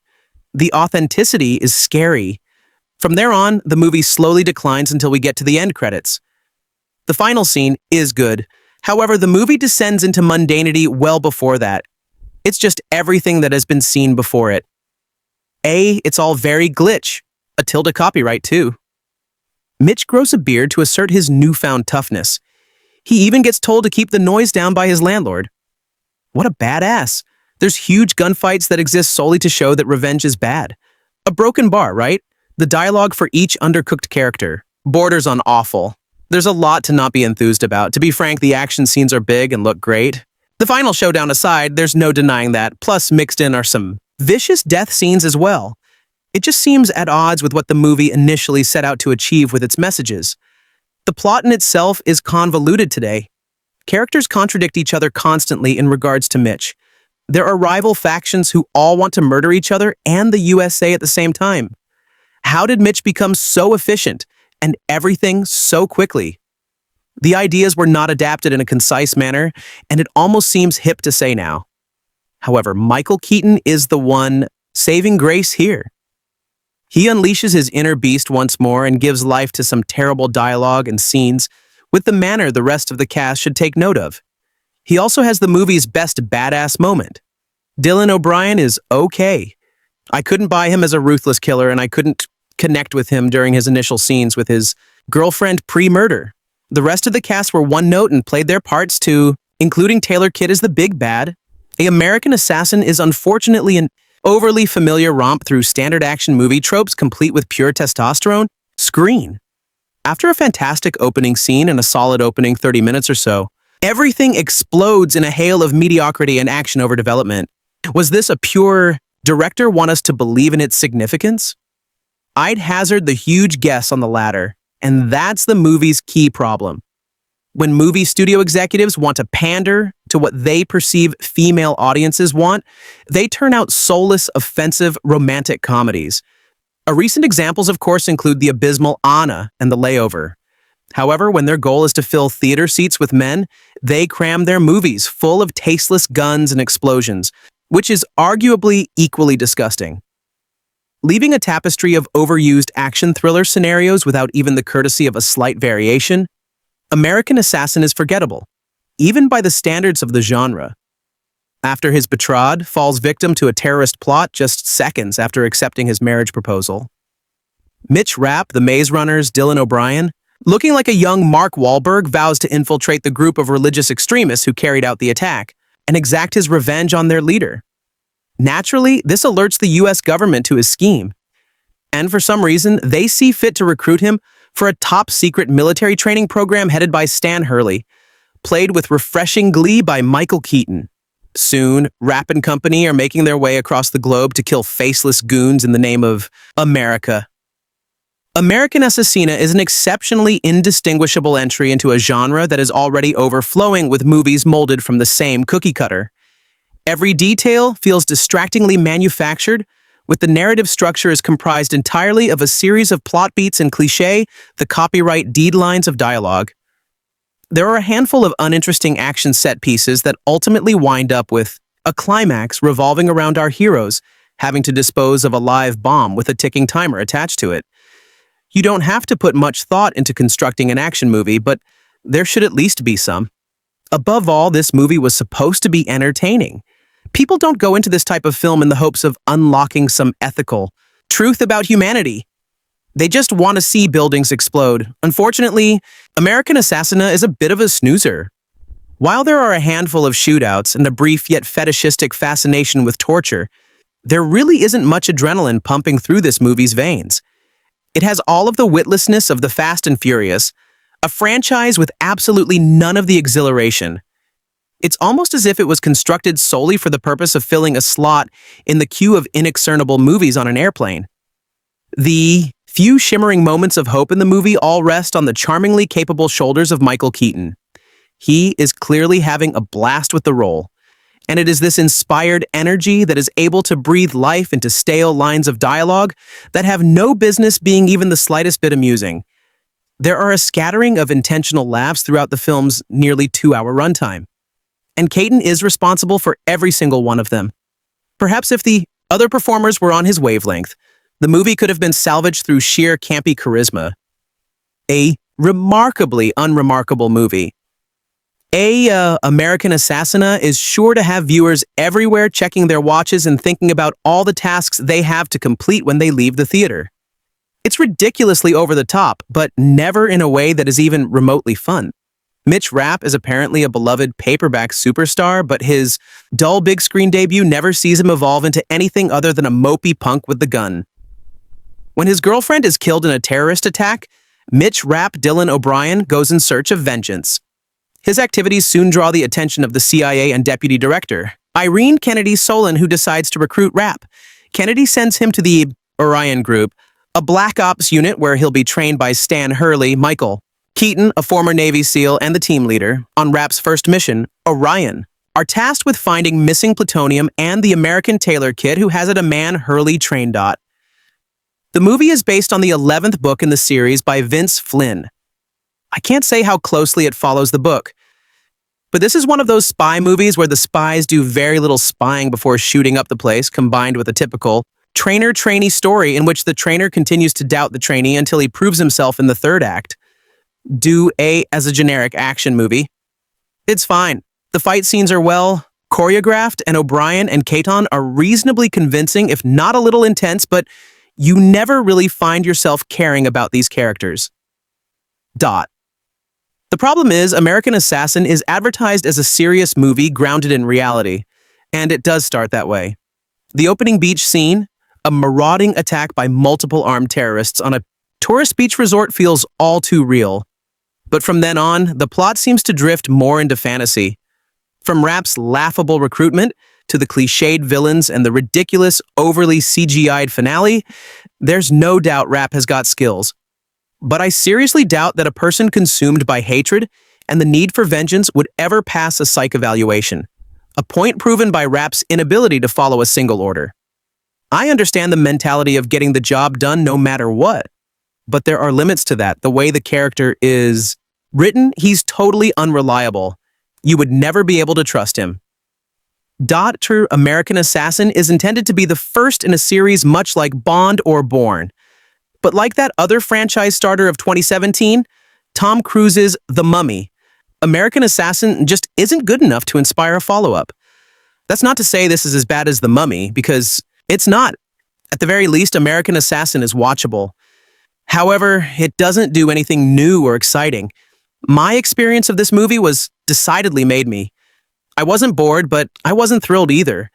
The authenticity is scary. From there on, the movie slowly declines until we get to the end credits. The final scene is good. However, the movie descends into mundanity well before that. It's just everything that has been seen before it. It's all very glitch. A tilde copyright, too. Mitch grows a beard to assert his newfound toughness. He even gets told to keep the noise down by his landlord. What a badass. There's huge gunfights that exist solely to show that revenge is bad. A broken bar, right? The dialogue for each undercooked character borders on awful. There's a lot to not be enthused about. To be frank, the action scenes are big and look great. The final showdown aside, there's no denying that, plus mixed in are some vicious death scenes as well. It just seems at odds with what the movie initially set out to achieve with its messages. The plot in itself is convoluted today. Characters contradict each other constantly in regards to Mitch. There are rival factions who all want to murder each other and the USA at the same time. How did Mitch become so efficient and everything so quickly? The ideas were not adapted in a concise manner, and it almost seems hip to say now. However, Michael Keaton is the one saving grace here. He unleashes his inner beast once more and gives life to some terrible dialogue and scenes with the manner the rest of the cast should take note of. He also has the movie's best badass moment. Dylan O'Brien is okay. I couldn't buy him as a ruthless killer, and I couldn't connect with him during his initial scenes with his girlfriend pre-murder. The rest of the cast were one note and played their parts too, including Taylor Kidd as the big bad. An American Assassin is unfortunately an overly familiar romp through standard action movie tropes complete with pure testosterone. Screen. After a fantastic opening scene and a solid opening 30 minutes or so, everything explodes in a hail of mediocrity and action overdevelopment. Was this a pure director want us to believe in its significance? I'd hazard the huge guess on the latter, and that's the movie's key problem. When movie studio executives want to pander to what they perceive female audiences want, they turn out soulless, offensive, romantic comedies. Recent examples, of course, include the abysmal Anna and The Layover. However, when their goal is to fill theater seats with men, they cram their movies full of tasteless guns and explosions, which is arguably equally disgusting. Leaving a tapestry of overused action thriller scenarios without even the courtesy of a slight variation, American Assassin is forgettable, even by the standards of the genre. After his betrothed falls victim to a terrorist plot just seconds after accepting his marriage proposal. Mitch Rapp, the Maze Runner's Dylan O'Brien, looking like a young Mark Wahlberg, vows to infiltrate the group of religious extremists who carried out the attack and exact his revenge on their leader. Naturally, this alerts the U.S. government to his scheme, and for some reason, they see fit to recruit him for a top-secret military training program headed by Stan Hurley, played with refreshing glee by Michael Keaton. Soon, Rapp and company are making their way across the globe to kill faceless goons in the name of America. American Assassina is an exceptionally indistinguishable entry into a genre that is already overflowing with movies molded from the same cookie cutter. Every detail feels distractingly manufactured, with the narrative structure is comprised entirely of a series of plot beats and cliché, the copyright deed lines of dialogue. There are a handful of uninteresting action set pieces that ultimately wind up with a climax revolving around our heroes having to dispose of a live bomb with a ticking timer attached to it. You don't have to put much thought into constructing an action movie, but there should at least be some. Above all, this movie was supposed to be entertaining. People don't go into this type of film in the hopes of unlocking some ethical truth about humanity. They just want to see buildings explode. Unfortunately, American Assassina is a bit of a snoozer. While there are a handful of shootouts and a brief yet fetishistic fascination with torture, there really isn't much adrenaline pumping through this movie's veins. It has all of the witlessness of the Fast and Furious, A franchise with absolutely none of the exhilaration. It's almost as if it was constructed solely for the purpose of filling a slot in the queue of inexcernable movies on an airplane. The few shimmering moments of hope in the movie all rest on the charmingly capable shoulders of Michael Keaton. He is clearly having a blast with the role, and it is this inspired energy that is able to breathe life into stale lines of dialogue that have no business being even the slightest bit amusing. There are a scattering of intentional laughs throughout the film's nearly 2-hour runtime, and Keaton is responsible for every single one of them. Perhaps if the other performers were on his wavelength, the movie could have been salvaged through sheer campy charisma. A remarkably unremarkable movie. American Assassina is sure to have viewers everywhere checking their watches and thinking about all the tasks they have to complete when they leave the theater. It's ridiculously over the top, but never in a way that is even remotely fun. Mitch Rapp is apparently a beloved paperback superstar, but his dull big screen debut never sees him evolve into anything other than a mopey punk with the gun. When his girlfriend is killed in a terrorist attack, Mitch Rapp Dylan O'Brien goes in search of vengeance. His activities soon draw the attention of the CIA and Deputy Director, Irene Kennedy Solon, who decides to recruit Rapp. Kennedy sends him to the Orion Group, a Black Ops unit where he'll be trained by Stan Hurley, Michael. Keaton, a former Navy SEAL and the team leader, on Rapp's first mission, Orion, are tasked with finding missing plutonium and the American tailor kid who has it a man Hurley trained. The movie is based on the 11th book in the series by Vince Flynn. I can't say how closely it follows the book, but this is one of those spy movies where the spies do very little spying before shooting up the place, combined with a typical trainer-trainee story in which the trainer continues to doubt the trainee until he proves himself in the third act. As a generic action movie. It's fine. The fight scenes are well choreographed, and O'Brien and Keaton are reasonably convincing, if not a little intense, but you never really find yourself caring about these characters. The problem is, American Assassin is advertised as a serious movie grounded in reality, and it does start that way. The opening beach scene, a marauding attack by multiple armed terrorists on a tourist beach resort, feels all too real. But from then on, the plot seems to drift more into fantasy. From Rapp's laughable recruitment to the cliched villains and the ridiculous, overly CGI'd finale, there's no doubt Rapp has got skills. But I seriously doubt that a person consumed by hatred and the need for vengeance would ever pass a psych evaluation, a point proven by Rapp's inability to follow a single order. I understand the mentality of getting the job done no matter what, but there are limits to that. The way the character is written, he's totally unreliable. You would never be able to trust him. True American Assassin is intended to be the first in a series much like Bond or Bourne. But like that other franchise starter of 2017, Tom Cruise's The Mummy, American Assassin just isn't good enough to inspire a follow-up. That's not to say this is as bad as The Mummy, because it's not. At the very least, American Assassin is watchable. However, it doesn't do anything new or exciting. My experience of this movie was decidedly made me. I wasn't bored, but I wasn't thrilled either.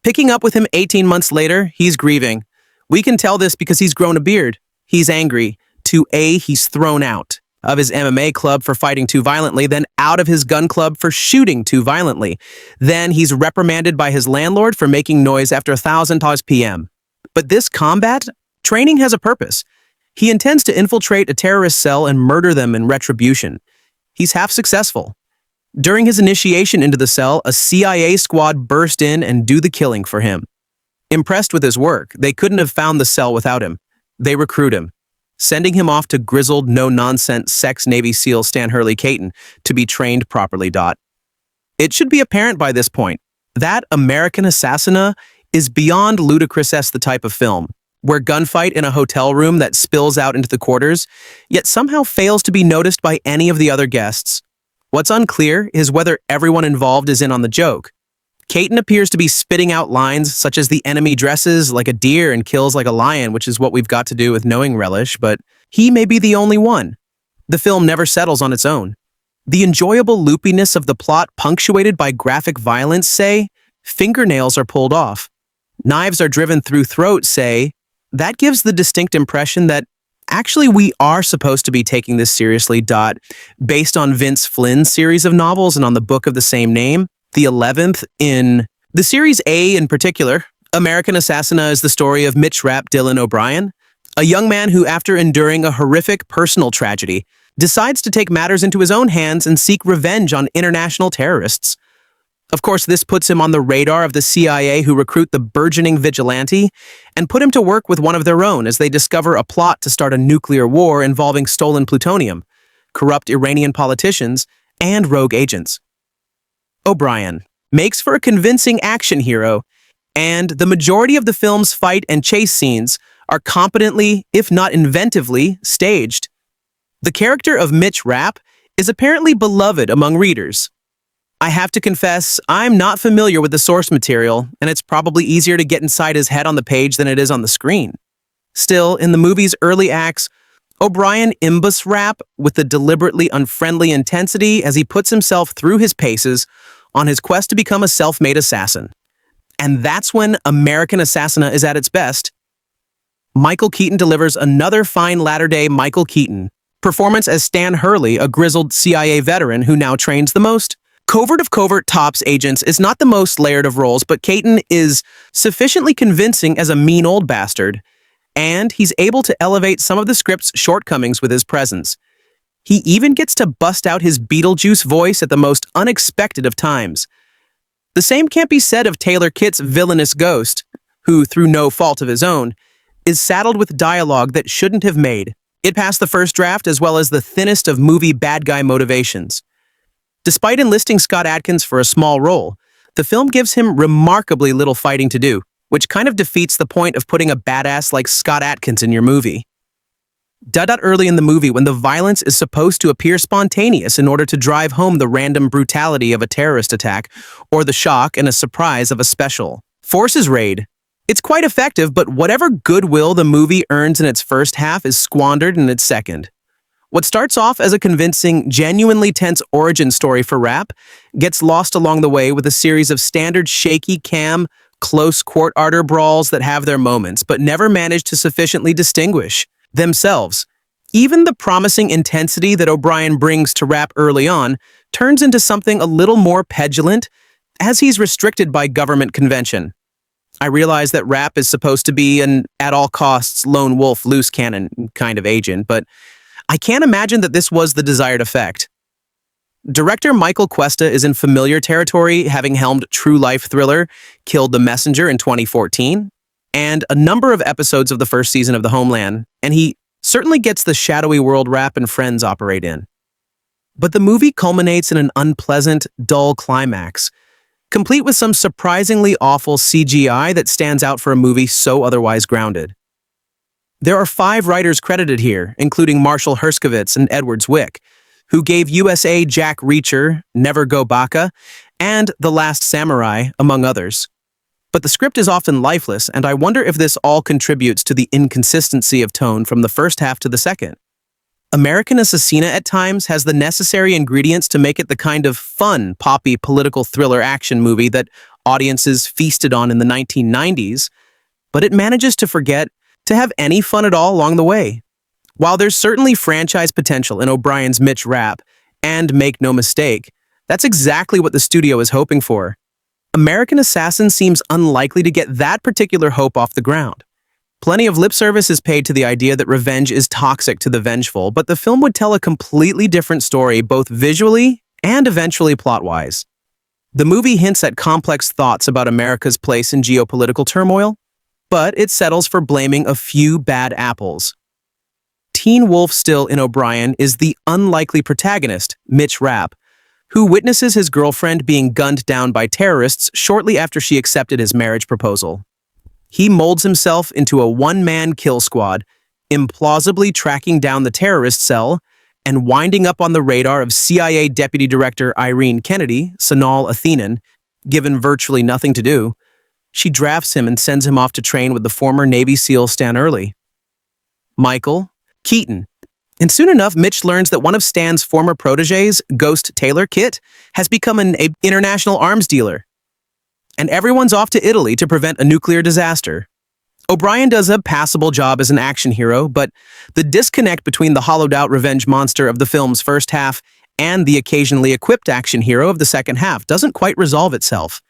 Picking up with him 18 months later, he's grieving. We can tell this because he's grown a beard. He's angry. He's thrown out of his MMA club for fighting too violently, then out of his gun club for shooting too violently. Then he's reprimanded by his landlord for making noise after 1,000 p.m. But this combat training has a purpose. He intends to infiltrate a terrorist cell and murder them in retribution. He's half successful. During his initiation into the cell, a CIA squad burst in and do the killing for him. Impressed with his work, they couldn't have found the cell without him. They recruit him, sending him off to grizzled, no-nonsense sex Navy SEAL Stan Hurley Keaton to be trained properly. It should be apparent by this point that American Assassina is beyond ludicrous as the type of film, where gunfight in a hotel room that spills out into the quarters, yet somehow fails to be noticed by any of the other guests. What's unclear is whether everyone involved is in on the joke. Keaton appears to be spitting out lines such as the enemy dresses like a deer and kills like a lion, which is what we've got to do with knowing Relish, but he may be the only one. The film never settles on its own. The enjoyable loopiness of the plot, punctuated by graphic violence, say, fingernails are pulled off. Knives are driven through throats, say, that gives the distinct impression that Actually, we are supposed to be taking this seriously, based on Vince Flynn's series of novels and on the book of the same name, the 11th in the series A in particular. American Assassina is the story of Mitch Rapp Dylan O'Brien, a young man who, after enduring a horrific personal tragedy, decides to take matters into his own hands and seek revenge on international terrorists. Of course, this puts him on the radar of the CIA, who recruit the burgeoning vigilante and put him to work with one of their own as they discover a plot to start a nuclear war involving stolen plutonium, corrupt Iranian politicians, and rogue agents. O'Brien makes for a convincing action hero, and the majority of the film's fight and chase scenes are competently, if not inventively, staged. The character of Mitch Rapp is apparently beloved among readers. I have to confess, I'm not familiar with the source material, and it's probably easier to get inside his head on the page than it is on the screen. Still, in the movie's early acts, O'Brien imbus Rapp with the deliberately unfriendly intensity as he puts himself through his paces on his quest to become a self-made assassin. And that's when American Assassina is at its best. Michael Keaton delivers another fine latter-day Michael Keaton performance as Stan Hurley, a grizzled CIA veteran who now trains the most covert of covert tops agents. Is not the most layered of roles, but Keaton is sufficiently convincing as a mean old bastard, and he's able to elevate some of the script's shortcomings with his presence. He even gets to bust out his Beetlejuice voice at the most unexpected of times. The same can't be said of Taylor Kitsch's villainous ghost, who, through no fault of his own, is saddled with dialogue that shouldn't have made. It passed the first draft as well as the thinnest of movie bad guy motivations. Despite enlisting Scott Adkins for a small role, the film gives him remarkably little fighting to do, which kind of defeats the point of putting a badass like Scott Adkins in your movie. Early in the movie, when the violence is supposed to appear spontaneous in order to drive home the random brutality of a terrorist attack, or the shock and a surprise of a special forces raid, it's quite effective, but whatever goodwill the movie earns in its first half is squandered in its second. What starts off as a convincing, genuinely tense origin story for Rapp gets lost along the way with a series of standard shaky cam, close court-order brawls that have their moments, but never manage to sufficiently distinguish themselves. Even the promising intensity that O'Brien brings to Rapp early on turns into something a little more petulant as he's restricted by government convention. I realize that Rapp is supposed to be an at-all-costs lone wolf, loose cannon kind of agent, but I can't imagine that this was the desired effect. Director Michael Cuesta is in familiar territory, having helmed true-life thriller Killed the Messenger in 2014, and a number of episodes of the first season of The Homeland, and he certainly gets the shadowy world Rapp and friends operate in. But the movie culminates in an unpleasant, dull climax, complete with some surprisingly awful CGI that stands out for a movie so otherwise grounded. There are 5 writers credited here, including Marshall Herskovitz and Edward Zwick, who gave USA Jack Reacher, Never Go Baka, and The Last Samurai, among others. But the script is often lifeless, and I wonder if this all contributes to the inconsistency of tone from the first half to the second. American Assassina at times has the necessary ingredients to make it the kind of fun, poppy political thriller action movie that audiences feasted on in the 1990s, but it manages to forget to have any fun at all along the way. While there's certainly franchise potential in O'Brien's Mitch Rapp, and make no mistake, that's exactly what the studio is hoping for, American Assassin seems unlikely to get that particular hope off the ground. Plenty of lip service is paid to the idea that revenge is toxic to the vengeful, but the film would tell a completely different story both visually and eventually plot-wise. The movie hints at complex thoughts about America's place in geopolitical turmoil, but it settles for blaming a few bad apples. Teen wolf still in O'Brien is the unlikely protagonist, Mitch Rapp, who witnesses his girlfriend being gunned down by terrorists shortly after she accepted his marriage proposal. He molds himself into a one-man kill squad, implausibly tracking down the terrorist cell and winding up on the radar of CIA Deputy Director Irene Kennedy, Sanaa Lathan. Given virtually nothing to do, she drafts him and sends him off to train with the former Navy SEAL Stan Early. Michael Keaton. And soon enough, Mitch learns that one of Stan's former protégés, Ghost Taylor Kit, has become an international arms dealer. And everyone's off to Italy to prevent a nuclear disaster. O'Brien does a passable job as an action hero, but the disconnect between the hollowed-out revenge monster of the film's first half and the occasionally equipped action hero of the second half doesn't quite resolve itself.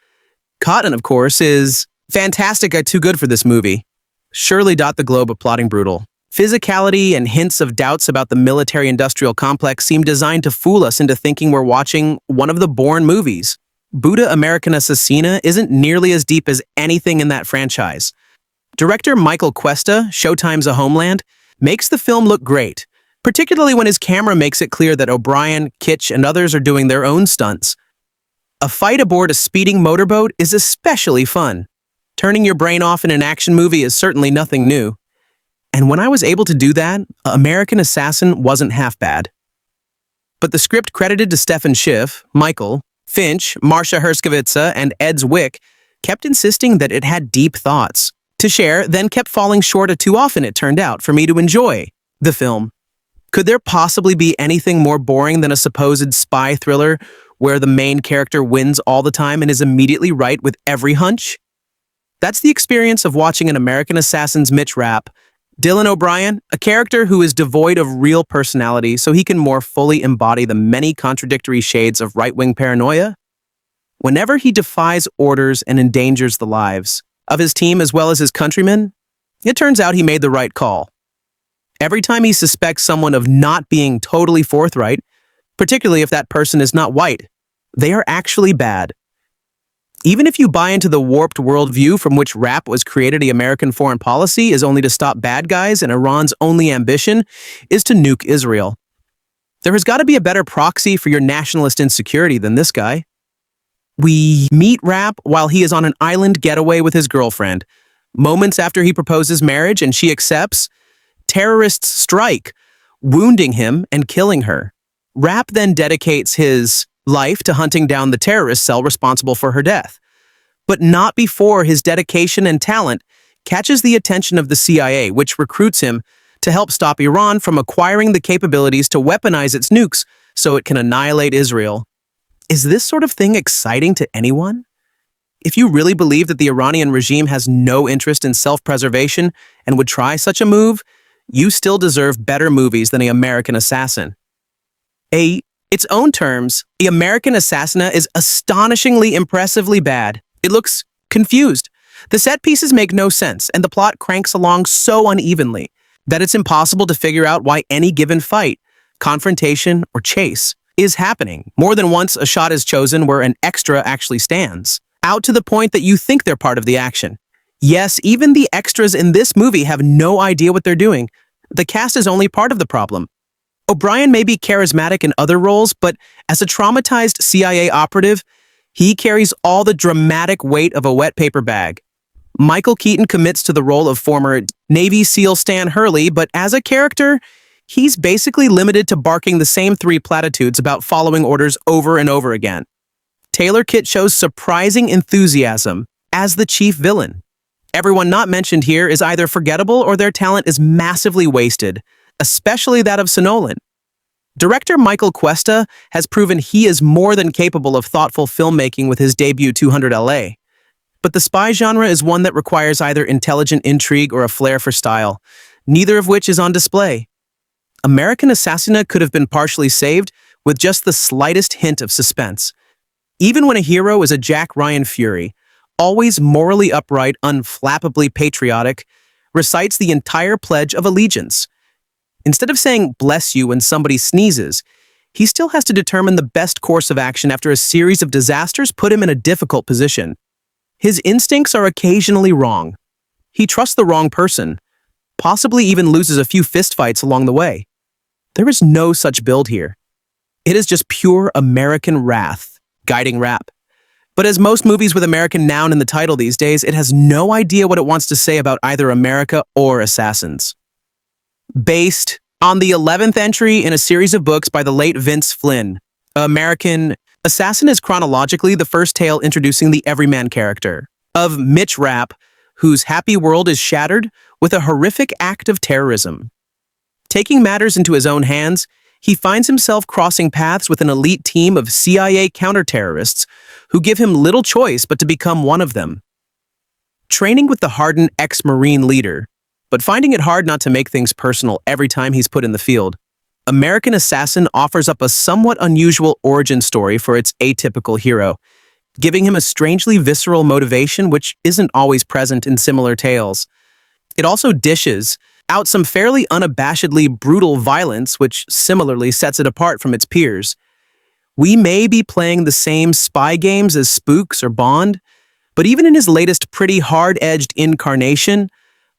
Keaton, of course, is fantastic at too good for this movie. Surely the globe of plotting brutal. Physicality and hints of doubts about the military-industrial complex seem designed to fool us into thinking we're watching one of the Bourne movies. Buddha American Assassina isn't nearly as deep as anything in that franchise. Director Michael Cuesta, Showtime's A Homeland, makes the film look great, particularly when his camera makes it clear that O'Brien, Kitsch, and others are doing their own stunts. A fight aboard a speeding motorboat is especially fun. Turning your brain off in an action movie is certainly nothing new. And when I was able to do that, American Assassin wasn't half bad. But the script credited to Stefan Schiff, Michael, Finch, Marcia Herskovitsa, and Ed Zwick kept insisting that it had deep thoughts to share, then kept falling short too often, it turned out, for me to enjoy the film. Could there possibly be anything more boring than a supposed spy thriller where the main character wins all the time and is immediately right with every hunch? That's the experience of watching an American Assassin's Mitch Rapp, Dylan O'Brien, a character who is devoid of real personality so he can more fully embody the many contradictory shades of right-wing paranoia. Whenever he defies orders and endangers the lives of his team as well as his countrymen, it turns out he made the right call. Every time he suspects someone of not being totally forthright, particularly if that person is not white, they are actually bad. Even if you buy into the warped worldview from which Rapp was created, the American foreign policy is only to stop bad guys and Iran's only ambition is to nuke Israel. There has got to be a better proxy for your nationalist insecurity than this guy. We meet Rapp while he is on an island getaway with his girlfriend. Moments after he proposes marriage and she accepts, terrorists strike, wounding him and killing her. Rapp then dedicates his life to hunting down the terrorist cell responsible for her death, but not before his dedication and talent catches the attention of the CIA, which recruits him to help stop Iran from acquiring the capabilities to weaponize its nukes so it can annihilate Israel. Is this sort of thing exciting to anyone? If you really believe that the Iranian regime has no interest in self-preservation and would try such a move, you still deserve better movies than The American Assassin. Its own terms, The American Assassina is astonishingly impressively bad. It looks confused. The set pieces make no sense, and the plot cranks along so unevenly that it's impossible to figure out why any given fight, confrontation, or chase is happening. More than once, a shot is chosen where an extra actually stands out to the point that you think they're part of the action. Yes, even the extras in this movie have no idea what they're doing. The cast is only part of the problem. O'Brien may be charismatic in other roles, but as a traumatized CIA operative, he carries all the dramatic weight of a wet paper bag. Michael Keaton commits to the role of former Navy SEAL Stan Hurley, but as a character, he's basically limited to barking the same three platitudes about following orders over and over again. Taylor Kitt shows surprising enthusiasm as the chief villain. Everyone not mentioned here is either forgettable or their talent is massively wasted, especially that of Sanaa Lathan. Director Michael Cuesta has proven he is more than capable of thoughtful filmmaking with his debut 200 LA. But the spy genre is one that requires either intelligent intrigue or a flair for style, neither of which is on display. American Assassina could have been partially saved with just the slightest hint of suspense. Even when a hero is a Jack Ryan Fury, always morally upright, unflappably patriotic, recites the entire Pledge of Allegiance. Instead of saying bless you when somebody sneezes, he still has to determine the best course of action after a series of disasters put him in a difficult position. His instincts are occasionally wrong. He trusts the wrong person, possibly even loses a few fistfights along the way. There is no such build here. It is just pure American wrath, guiding Rapp. But as most movies with American noun in the title these days, it has no idea what it wants to say about either America or assassins. Based on the 11th entry in a series of books by the late Vince Flynn, American Assassin is chronologically the first tale introducing the everyman character of Mitch Rapp, whose happy world is shattered with a horrific act of terrorism. Taking matters into his own hands, he finds himself crossing paths with an elite team of CIA counter-terrorists who give him little choice but to become one of them. training with the hardened ex-Marine leader, but finding it hard not to make things personal every time he's put in the field. American Assassin offers up a somewhat unusual origin story for its atypical hero, giving him a strangely visceral motivation which isn't always present in similar tales. It also dishes out some fairly unabashedly brutal violence, which similarly sets it apart from its peers. We may be playing the same spy games as Spooks or Bond, but even in his latest pretty hard-edged incarnation,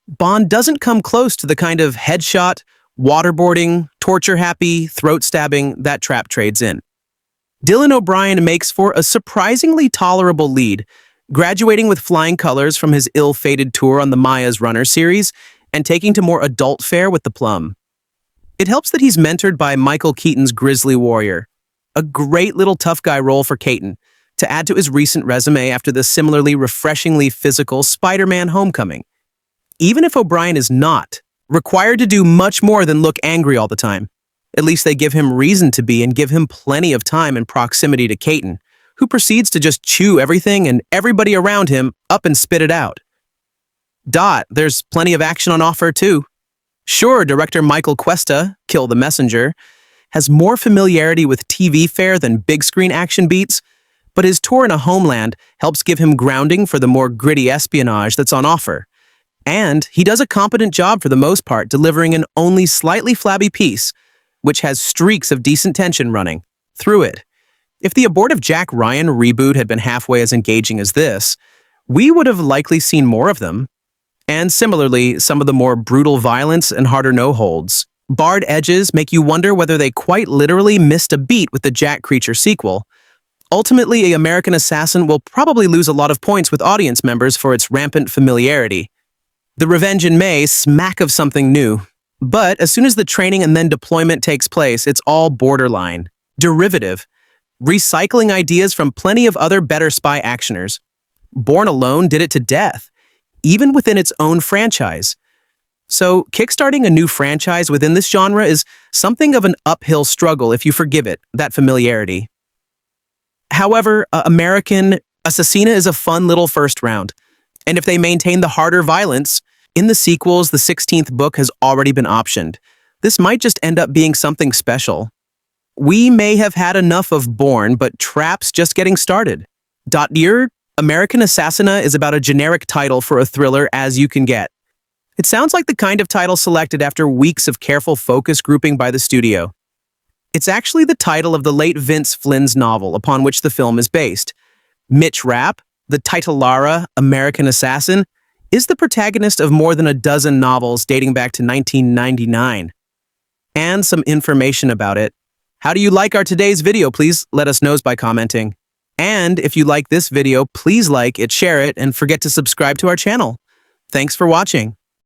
Bond doesn't come close to the kind of headshot, waterboarding, torture-happy, throat-stabbing that Trap trades in. Dylan O'Brien makes for a surprisingly tolerable lead, graduating with flying colors from his ill-fated tour on the Maya's Runner series and taking to more adult fare with the Plum. It helps that he's mentored by Michael Keaton's Grizzly Warrior, a great little tough guy role for Keaton, to add to his recent resume after the similarly refreshingly physical Spider-Man Homecoming. Even if O'Brien is not required to do much more than look angry all the time, at least they give him reason to be and give him plenty of time and proximity to Keaton, who proceeds to just chew everything and everybody around him up and spit it out. There's plenty of action on offer too. Sure, director Michael Cuesta, Kill the Messenger, has more familiarity with TV fare than big screen action beats, but his tour in a homeland helps give him grounding for the more gritty espionage that's on offer. And he does a competent job for the most part, delivering an only slightly flabby piece, which has streaks of decent tension running through it. If the abortive Jack Ryan reboot had been halfway as engaging as this, we would have likely seen more of them. And similarly, some of the more brutal violence and harder no-holds. Barred edges make you wonder whether they quite literally missed a beat with the Jack Creature sequel. Ultimately, American Assassin will probably lose a lot of points with audience members for its rampant familiarity. The Revenge in May smack of something new. But as soon as the training and then deployment takes place, it's all borderline, derivative, recycling ideas from plenty of other better spy actioners. Born Alone did it to death, even within its own franchise. So kickstarting a new franchise within this genre is something of an uphill struggle if you forgive it, that familiarity. However, American Assassina is a fun little first round. And if they maintain the harder violence, in the sequels, the 16th book has already been optioned. This might just end up being something special. We may have had enough of Bourne, but Trap's just getting started. Your American Assassina is about a generic title for a thriller as you can get. It sounds like the kind of title selected after weeks of careful focus grouping by the studio. It's actually the title of the late Vince Flynn's novel upon which the film is based. Mitch Rapp, the titulara American Assassin, is the protagonist of more than a dozen novels dating back to 1999. And some information about it. How do you like our today's video? Please let us know by commenting. And if you like this video, please like it, share it, and forget to subscribe to our channel. Thanks for watching.